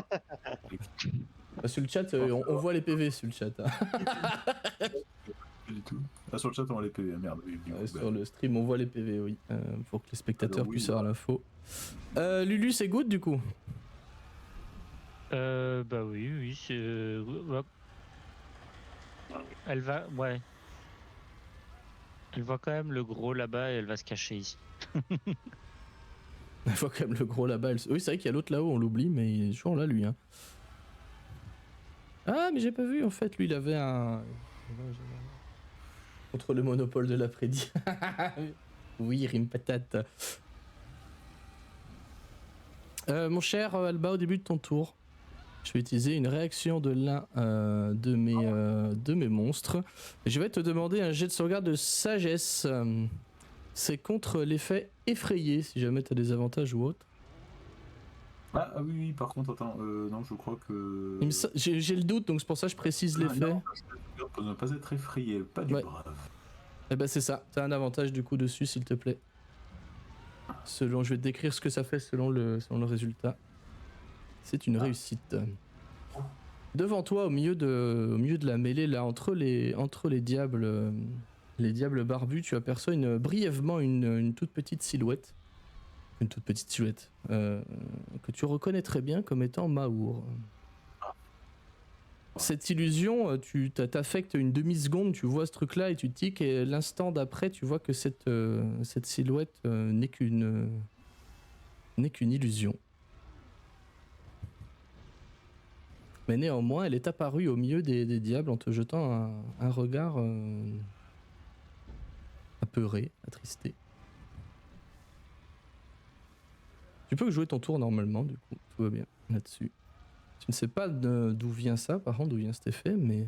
Bah, sur le chat, on voit les PV sur le chat. Hein. Pas du tout. Ah, sur le chat, on a les PV, merde. Oui, du coup, bah, Sur le stream, on voit les PV, oui. Pour que les spectateurs Alors, oui, puissent avoir l'info. Lulu, c'est good du coup. Bah oui, c'est. Ouais. Elle va. Ouais. Elle voit quand même le gros là-bas et elle va se cacher ici. Il faut quand même le gros là-bas. Oui, c'est vrai qu'il y a l'autre là-haut, on l'oublie, mais il est toujours là, lui. Hein. Ah, mais j'ai pas vu, en fait, lui, il avait un. Contre le monopole de l'après-midi. Oui, rime patate. Mon cher Alba, au début de ton tour, je vais utiliser une réaction de l'un de mes monstres. Je vais te demander un jet de sauvegarde de sagesse. C'est contre l'effet effrayé, si jamais tu as des avantages ou autre. Ah oui, oui, par contre, attends, non, je crois que. J'ai le doute, donc c'est pour ça que je précise l'effet. Non, pour ne pas être effrayé, pas du Ouais. brave. Eh ben c'est ça, t'as un avantage du coup dessus, s'il te plaît. Je vais te décrire ce que ça fait selon le résultat. C'est une réussite. Devant toi, au milieu de la mêlée, là, entre les diables barbus, tu aperçois brièvement une toute petite silhouette. Une toute petite silhouette. Que tu reconnais très bien comme étant Maour. Cette illusion, tu t'affectes une demi-seconde, tu vois ce truc-là et tu tiques, et l'instant d'après, tu vois que cette silhouette n'est qu'une illusion. Mais néanmoins, elle est apparue au milieu des diables en te jetant un regard apeuré, attristé. Tu peux jouer ton tour normalement, du coup, tout va bien là-dessus. Tu ne sais pas d'où vient ça, par contre, d'où vient cet effet, mais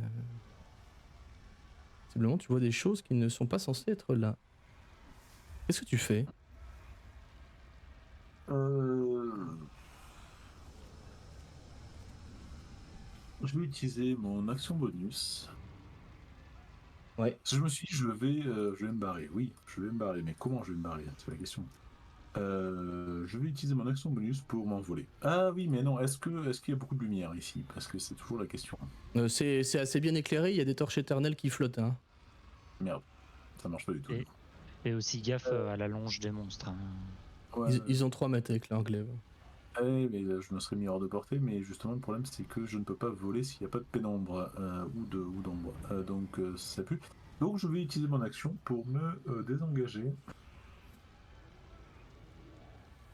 simplement tu vois des choses qui ne sont pas censées être là. Qu'est-ce que tu fais? Je vais utiliser mon action bonus. Ouais. Parce que je me suis dit, je vais me barrer. Oui, je vais me barrer, mais comment je vais me barrer? C'est la question. Je vais utiliser mon action bonus pour m'envoler. Ah oui, mais non, est-ce qu'il y a beaucoup de lumière ici? Parce que c'est toujours la question. C'est assez bien éclairé, il y a des torches éternelles qui flottent. Hein. Merde, ça marche pas du tout. Et aussi gaffe à la longe des monstres. Hein. Ouais, Ils ont 3 mètres avec leur glaive. ouais, mais je me serais mis hors de portée, mais justement le problème c'est que je ne peux pas voler s'il n'y a pas de pénombre ou d'ombre. Donc ça pue. Donc je vais utiliser mon action pour me désengager.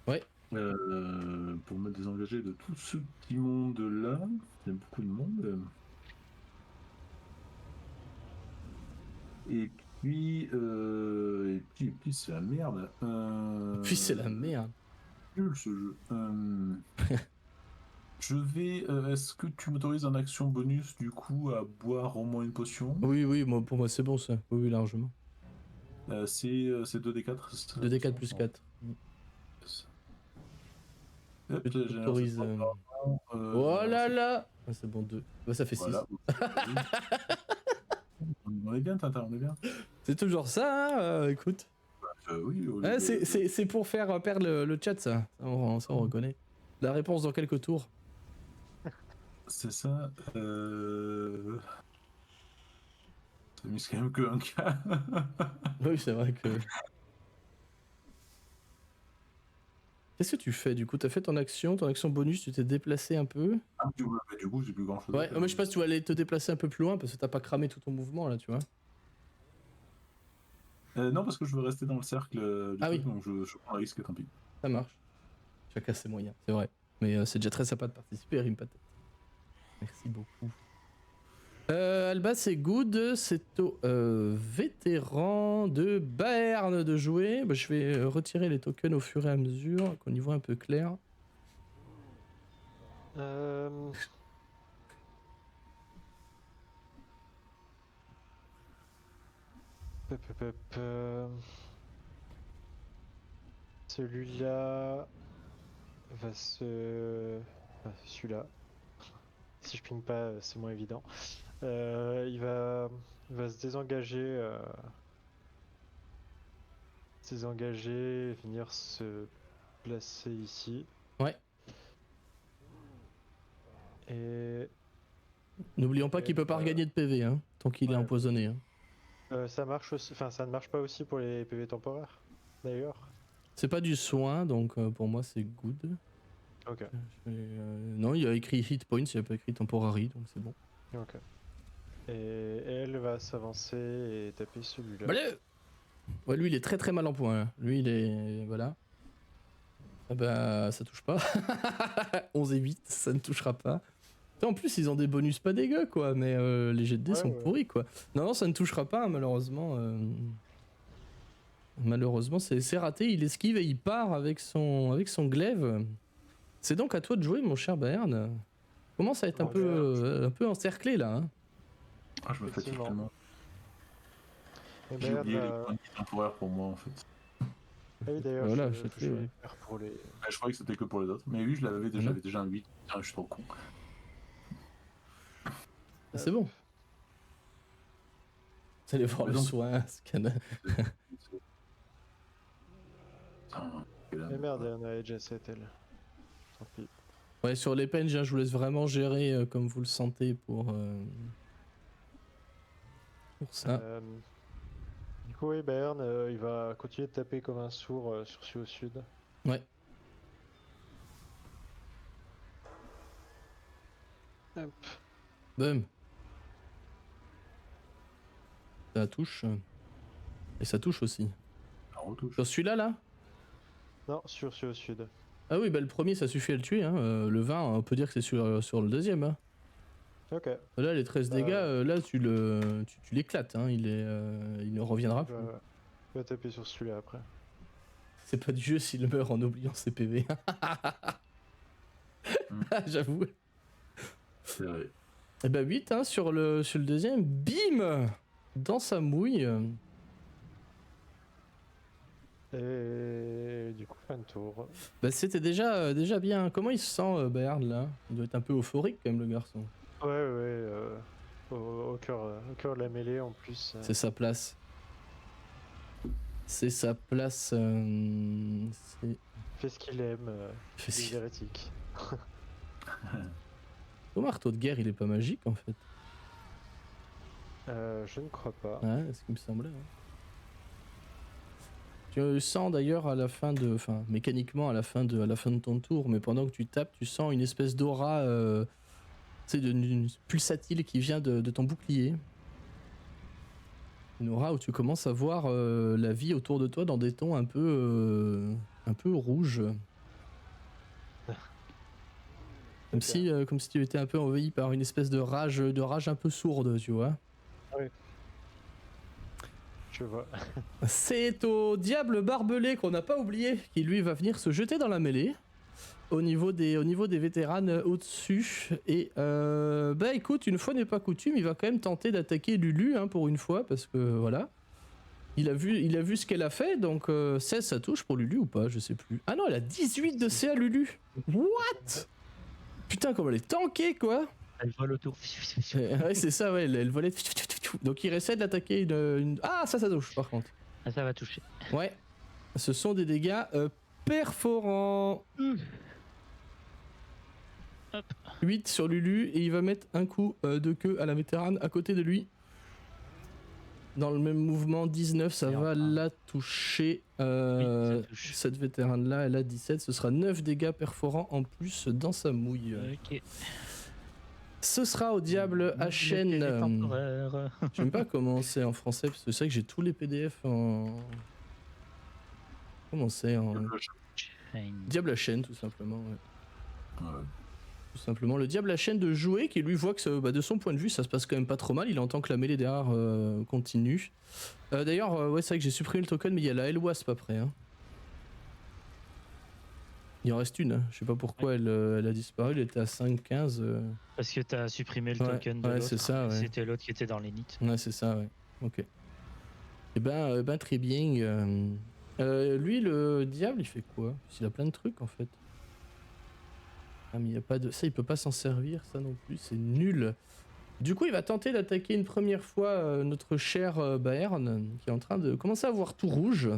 Ouais. Pour me désengager de tout ce petit monde là. Il y a beaucoup de monde. Et puis c'est la merde. Puis c'est la merde. Nul ce jeu. Je vais. Est-ce que tu m'autorises en action bonus du coup à boire au moins une potion? Oui, pour moi c'est bon ça. Oui, largement. C'est 2d4. 2d4 plus 4. Hop, Je t'autorise. Oh là là ah, c'est bon, 2. Bah, ça fait 6. Voilà. On est bien, Tintin, on est bien. C'est toujours ça, hein, écoute. Oui, Ah, c'est pour faire perdre le chat, ça. Ça, on reconnaît. La réponse dans quelques tours. C'est ça. Ça mise quand même que un cas. Oui, c'est vrai que. Qu'est-ce que tu fais du coup? T'as fait ton action bonus, tu t'es déplacé un peu. Ah, du coup, j'ai plus grand chose. Ouais, mais je sais pas si tu vas aller te déplacer un peu plus loin parce que t'as pas cramé tout ton mouvement là, tu vois. Non, parce que je veux rester dans le cercle du truc, oui. donc je prends le risque, tant pis. Ça marche. Chacun ses moyens, c'est vrai. Mais c'est déjà très sympa de participer, Rime Patate. Merci beaucoup. Alba, c'est good. C'est au vétéran de Baerne de jouer. Bah, je vais retirer les tokens au fur et à mesure, qu'on y voit un peu clair. Celui-là va se... celui-là. Si je ping pas, c'est moins évident. Il va se désengager, et venir se placer ici. Ouais. Et N'oublions pas qu'il peut pas regagner de PV, hein, tant qu'il est Ouais. empoisonné. Hein. ça marche aussi, enfin ça ne marche pas aussi pour les PV temporaires, d'ailleurs. C'est pas du soin, donc pour moi c'est good. Ok, Non, il y a écrit hit points, il n'y a pas écrit temporary, donc c'est bon. ok. Et elle va s'avancer et taper celui-là. Allez ouais, lui il est très très mal en point. Hein. Lui il est. Voilà. Ah bah ça touche pas. 11 et 8, ça ne touchera pas. En plus ils ont des bonus pas dégueux quoi, mais les jets de dés Ouais, sont ouais. pourris quoi. Non, ça ne touchera pas malheureusement. Malheureusement c'est raté, il esquive et il part avec son glaive. C'est donc à toi de jouer mon cher Bayern. Commence à être un peu encerclé là. Hein. Ah, je me fatigue Effectivement. tellement. Et J'ai Bayern oublié les va- points de vie temporaires pour moi en fait. Ah oui, d'ailleurs, Voilà, je je sais, vais ouais. faire pour les... Je croyais que c'était que pour les autres. Mais oui, je l'avais déjà, j'avais déjà un 8. Ah, je suis trop con. Ah, c'est bon. Vous allez voir Mais le donc- soin. Putain, quelle Mais merde, on a déjà 7 elle. Tant pis. Ouais, sur les penge, hein, je vous laisse vraiment gérer comme vous le sentez pour ça. Du coup, oui, Bayern, il va continuer de taper comme un sourd sur celui au sud. Ouais. Hop. Boum. Ça touche. Et ça touche aussi. La retouche. Sur celui-là, là Non, sur celui au sud. Ah oui, bah le premier, ça suffit à le tuer. Hein. Le 20, on peut dire que c'est sur le deuxième. Hein. Ok. Là, les 13 dégâts, là, tu l'éclates. Hein. Il ne reviendra plus. Il va taper sur celui-là après. C'est pas du jeu s'il meurt en oubliant ses PV. J'avoue. C'est vrai. Et bah 8 hein, sur le deuxième. Bim dans sa mouille. Et du coup, fin de tour. Bah c'était déjà bien. Comment il se sent, Bayard, là? Il doit être un peu euphorique, quand même, le garçon. Ouais, au cœur de la mêlée en plus. C'est sa place. C'est sa place. C'est... Fait ce qu'il aime, Fait ce il est qu'il- hérétique. Ton marteau de guerre, il est pas magique, en fait. Je ne crois pas. Ouais, c'est ce qui me semblait. Hein. Tu sens d'ailleurs à la fin de... Enfin, mécaniquement à la fin de ton tour, mais pendant que tu tapes, tu sens une espèce d'aura... tu sais, une pulsatile qui vient de ton bouclier. Une aura où tu commences à voir la vie autour de toi dans des tons un peu rouges. Comme si tu étais un peu envahi par une espèce de rage un peu sourde, tu vois. Je vois. C'est au diable barbelé qu'on n'a pas oublié, qui lui va venir se jeter dans la mêlée. Au niveau des vétéranes au-dessus. Et bah écoute, une fois n'est pas coutume, il va quand même tenter d'attaquer Lulu hein, pour une fois, parce que voilà. Il a vu ce qu'elle a fait, donc 16 ça touche pour Lulu ou pas, je sais plus. Ah non, elle a 18 de CA Lulu. What? Putain, comme elle est tankée quoi. Elle vole autour. Ouais, c'est ça, ouais, elle volait. Donc il essaie de l'attaquer une... Ah, ça touche par contre. Ah, ça va toucher. Ouais. Ce sont des dégâts perforants. Hop. 8 sur Lulu et il va mettre un coup de queue à la vétérane à côté de lui. Dans le même mouvement, 19, ça Merde. va la toucher. Oui, ça touche. Cette vétérane-là, elle a 17, ce sera 9 dégâts perforants en plus dans sa mouille. Ok. Ce sera au diable à chaîne. Temporaire. Je sais pas comment c'est en français, parce que c'est vrai que j'ai tous les PDF en... Comment c'est en... Diable à chaîne, tout simplement, ouais. Ouais. Tout simplement. Le diable à chaîne de jouer, qui lui voit que de son point de vue, ça se passe quand même pas trop mal. Il entend que la mêlée derrière continue. D'ailleurs, ouais, c'est vrai que j'ai supprimé le token, mais il y a la L-Wasp après. Hein. Il en reste une. Hein. Je sais pas pourquoi elle a disparu. Elle était à 5-15. Parce que t'as supprimé le Ouais, token de ouais, l'autre. c'est ça, ouais. C'était l'autre qui était dans les nits. Ouais, c'est ça, ouais. Ok. Très bien. Lui, le diable, il fait quoi? Il a plein de trucs en fait. Ah, mais il y a pas de. Ça, il peut pas s'en servir, ça non plus, c'est nul. Du coup, il va tenter d'attaquer une première fois notre cher Baern, qui est en train de commencer à voir tout rouge.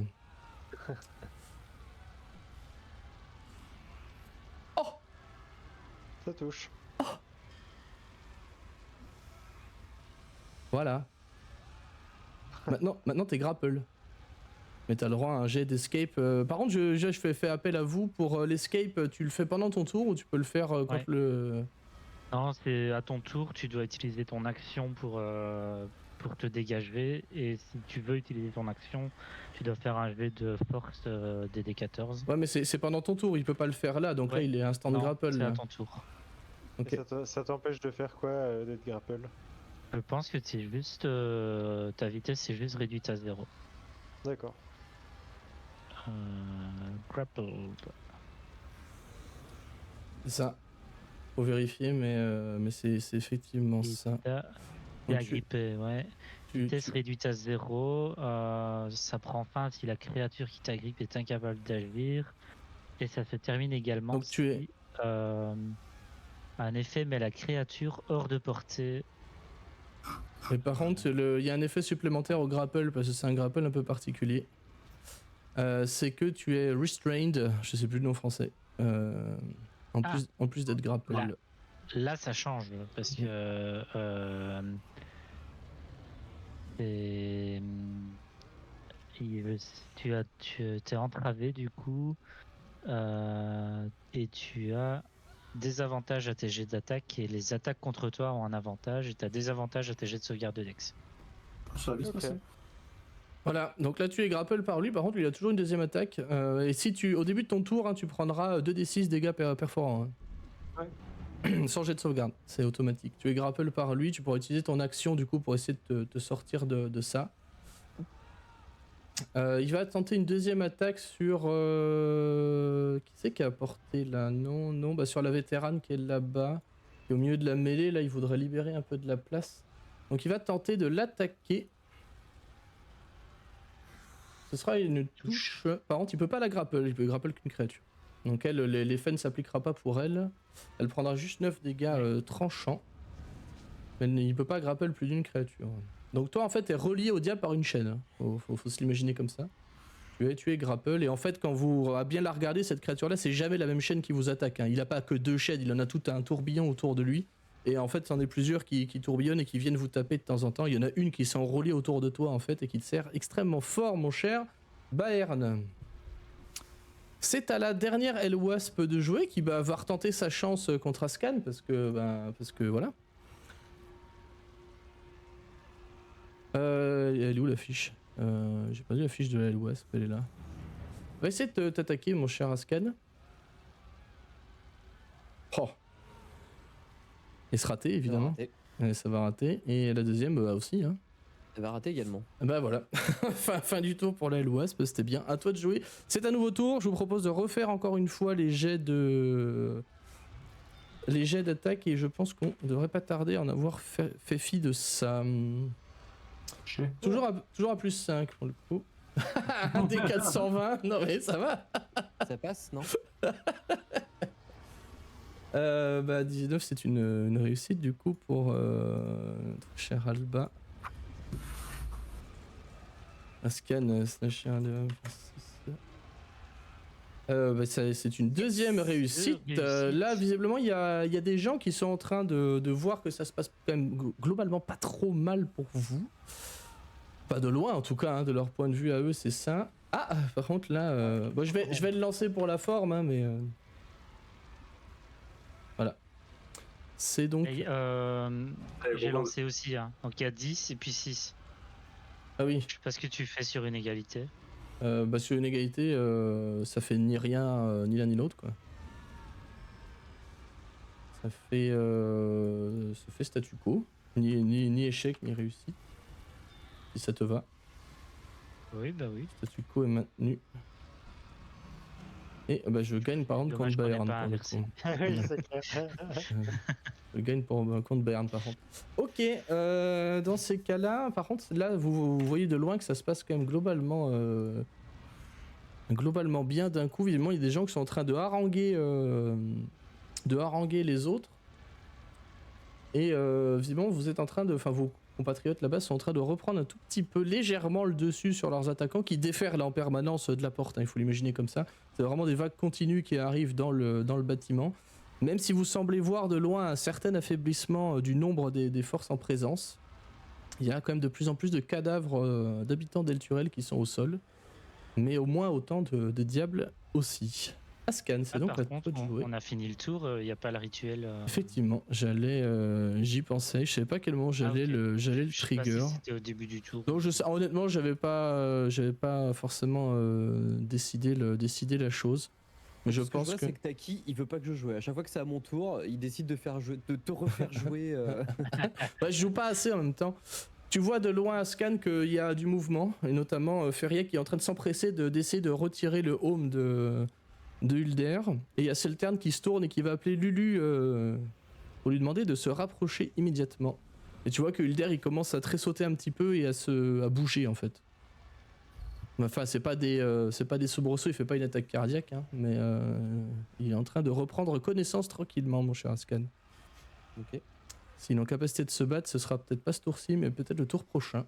Oh! Ça touche. Voilà. Maintenant t'es grapple. Mais t'as le droit à un jet d'escape. Par contre, je fais appel à vous pour l'escape. Tu le fais pendant ton tour ou tu peux le faire quand Ouais. le. Non, c'est à ton tour, tu dois utiliser ton action pour te dégager. Et si tu veux utiliser ton action, tu dois faire un jet de force des D14. Ouais, mais c'est pendant ton tour, il peut pas le faire là, donc là Ouais. il est instant Non, grapple. c'est Là. à ton tour. Ok. Et ça t'empêche de faire quoi d'être grapple? Je pense que c'est juste ta vitesse c'est juste réduite à 0. D'accord. Grappled. C'est ça. Faut vérifier, mais c'est effectivement ça. T'es Donc, agrippé, ouais. Vitesse réduite à 0. Ça prend fin si la créature qui t'agrippe est incapable d'agir. Et ça se termine également Donc, tu es- si un effet met la créature hors de portée. Mais par contre, il y a un effet supplémentaire au grapple, parce que c'est un grapple un peu particulier. C'est que tu es restrained, je sais plus le nom français. En plus d'être grapple. Là. Là, ça change parce que tu es entravé du coup et tu as des avantages à tes jets d'attaque et les attaques contre toi ont un avantage et tu as des avantages à tes jets de sauvegarde de Dex. Ça va bien se passer. Voilà, donc là tu es grapple par lui, par contre il a toujours une deuxième attaque. Et si au début de ton tour, hein, tu prendras 2d6 dégâts perforants. Hein. Sans jet de sauvegarde, c'est automatique. Tu es grapple par lui, tu pourras utiliser ton action du coup pour essayer de te sortir de ça. Il va tenter une deuxième attaque sur... Qui c'est qui a apporté là? Non, bah sur la vétérane qui est là-bas. Qui est au milieu de la mêlée, là il voudrait libérer un peu de la place. Donc il va tenter de l'attaquer. Ce sera une touche. Par contre, il peut pas la grapple, il peut grapple qu'une créature. Donc elle, l'effet ne s'appliquera pas pour elle. Elle prendra juste 9 dégâts tranchants. Mais il peut pas grapple plus d'une créature. Donc toi, en fait, t'es relié au diable par une chaîne. Faut se l'imaginer comme ça. Tu es grapple, et en fait, quand vous bien la regardez, cette créature-là, c'est jamais la même chaîne qui vous attaque. Hein. Il a pas que 2 chaînes, il en a tout un tourbillon autour de lui. Et en fait, c'en est plusieurs qui tourbillonnent et qui viennent vous taper de temps en temps. Il y en a une qui s'est enroulée autour de toi, en fait, et qui te sert extrêmement fort, mon cher Baern. C'est à la dernière Elwasp de jouer qui va retenter sa chance contre Ascan, parce que voilà. Elle est où la fiche? J'ai pas vu la fiche de la Elwasp, elle est là. Va essayer de t'attaquer, mon cher Ascan. Oh. Et se rater, évidemment. Ça va rater. Et la deuxième, bah aussi. Hein. Ça va rater également. Bah voilà. fin du tour pour la Elwasp, c'était bien. À toi de jouer. C'est un nouveau tour. Je vous propose de refaire encore une fois les jets d'attaque, et je pense qu'on devrait pas tarder à en avoir fait fi de ça. Toujours à plus 5 pour le coup. Un des 420. Non mais ça va. Ça passe, non? Bah 19 c'est une réussite du coup pour notre cher Alba. Ascan slash 1 de 6. C'est une deuxième réussite. Là visiblement il y a des gens qui sont en train de voir que ça se passe quand même globalement pas trop mal pour vous. Pas de loin en tout cas, hein, de leur point de vue à eux c'est ça. Ah par contre là, bon, je vais le lancer pour la forme, hein, mais... Voilà. C'est donc... J'ai lancé aussi, hein. Donc il y a 10 et puis 6. Ah oui. Je sais pas ce que tu fais sur une égalité. Bah sur une égalité, ça fait ni rien, ni l'un ni l'autre, quoi. Ça fait statu quo. Ni échec, ni réussite. Si ça te va. Oui, bah oui. Statu quo est maintenu. Et bah, je gagne par contre Dommage contre qu'on ait Bayern. pas Pour le inversé. coup. Oui, c'est clair. Je gagne contre Bayern par contre. Ok, dans ces cas-là, par contre, là, vous voyez de loin que ça se passe quand même globalement bien d'un coup. Évidemment, il y a des gens qui sont en train de haranguer les autres. Et visiblement, vous êtes en train de... Enfin, vos compatriotes là-bas sont en train de reprendre un tout petit peu légèrement le dessus sur leurs attaquants qui déferlent en permanence de la porte, hein, il faut l'imaginer comme ça. C'est vraiment des vagues continues qui arrivent dans le bâtiment. Même si vous semblez voir de loin un certain affaiblissement du nombre des forces en présence, il y a quand même de plus en plus de cadavres d'habitants d'Elturel qui sont au sol. Mais au moins autant de diables aussi. Ascan, c'est Ah, donc par à contre, toi de jouer. on a fini le tour, il n'y a pas le rituel. Effectivement, j'y pensais, je savais pas à quel moment j'allais ok. le Je sais pas trigger. si c'était au début du tour. Donc honnêtement, j'avais pas forcément décidé la chose. Mais je Ce que pense vois, que c'est que Taki, il veut pas que je joue. À chaque fois que c'est à mon tour, il décide de te refaire jouer. bah, je joue pas assez en même temps. Tu vois de loin à Scan qu'il y a du mouvement, et notamment Ferrier qui est en train de s'empresser d'essayer de retirer le home de Hulder. Et il y a Seltern qui se tourne et qui va appeler Lulu pour lui demander de se rapprocher immédiatement. Et tu vois que Hulder il commence à tressauter un petit peu et à bouger en fait. Enfin, c'est pas des soubresauts, il fait pas une attaque cardiaque, hein, mais il est en train de reprendre connaissance tranquillement, mon cher Ascan. Ok. S'il est en capacité de se battre, ce sera peut-être pas ce tour-ci, mais peut-être le tour prochain.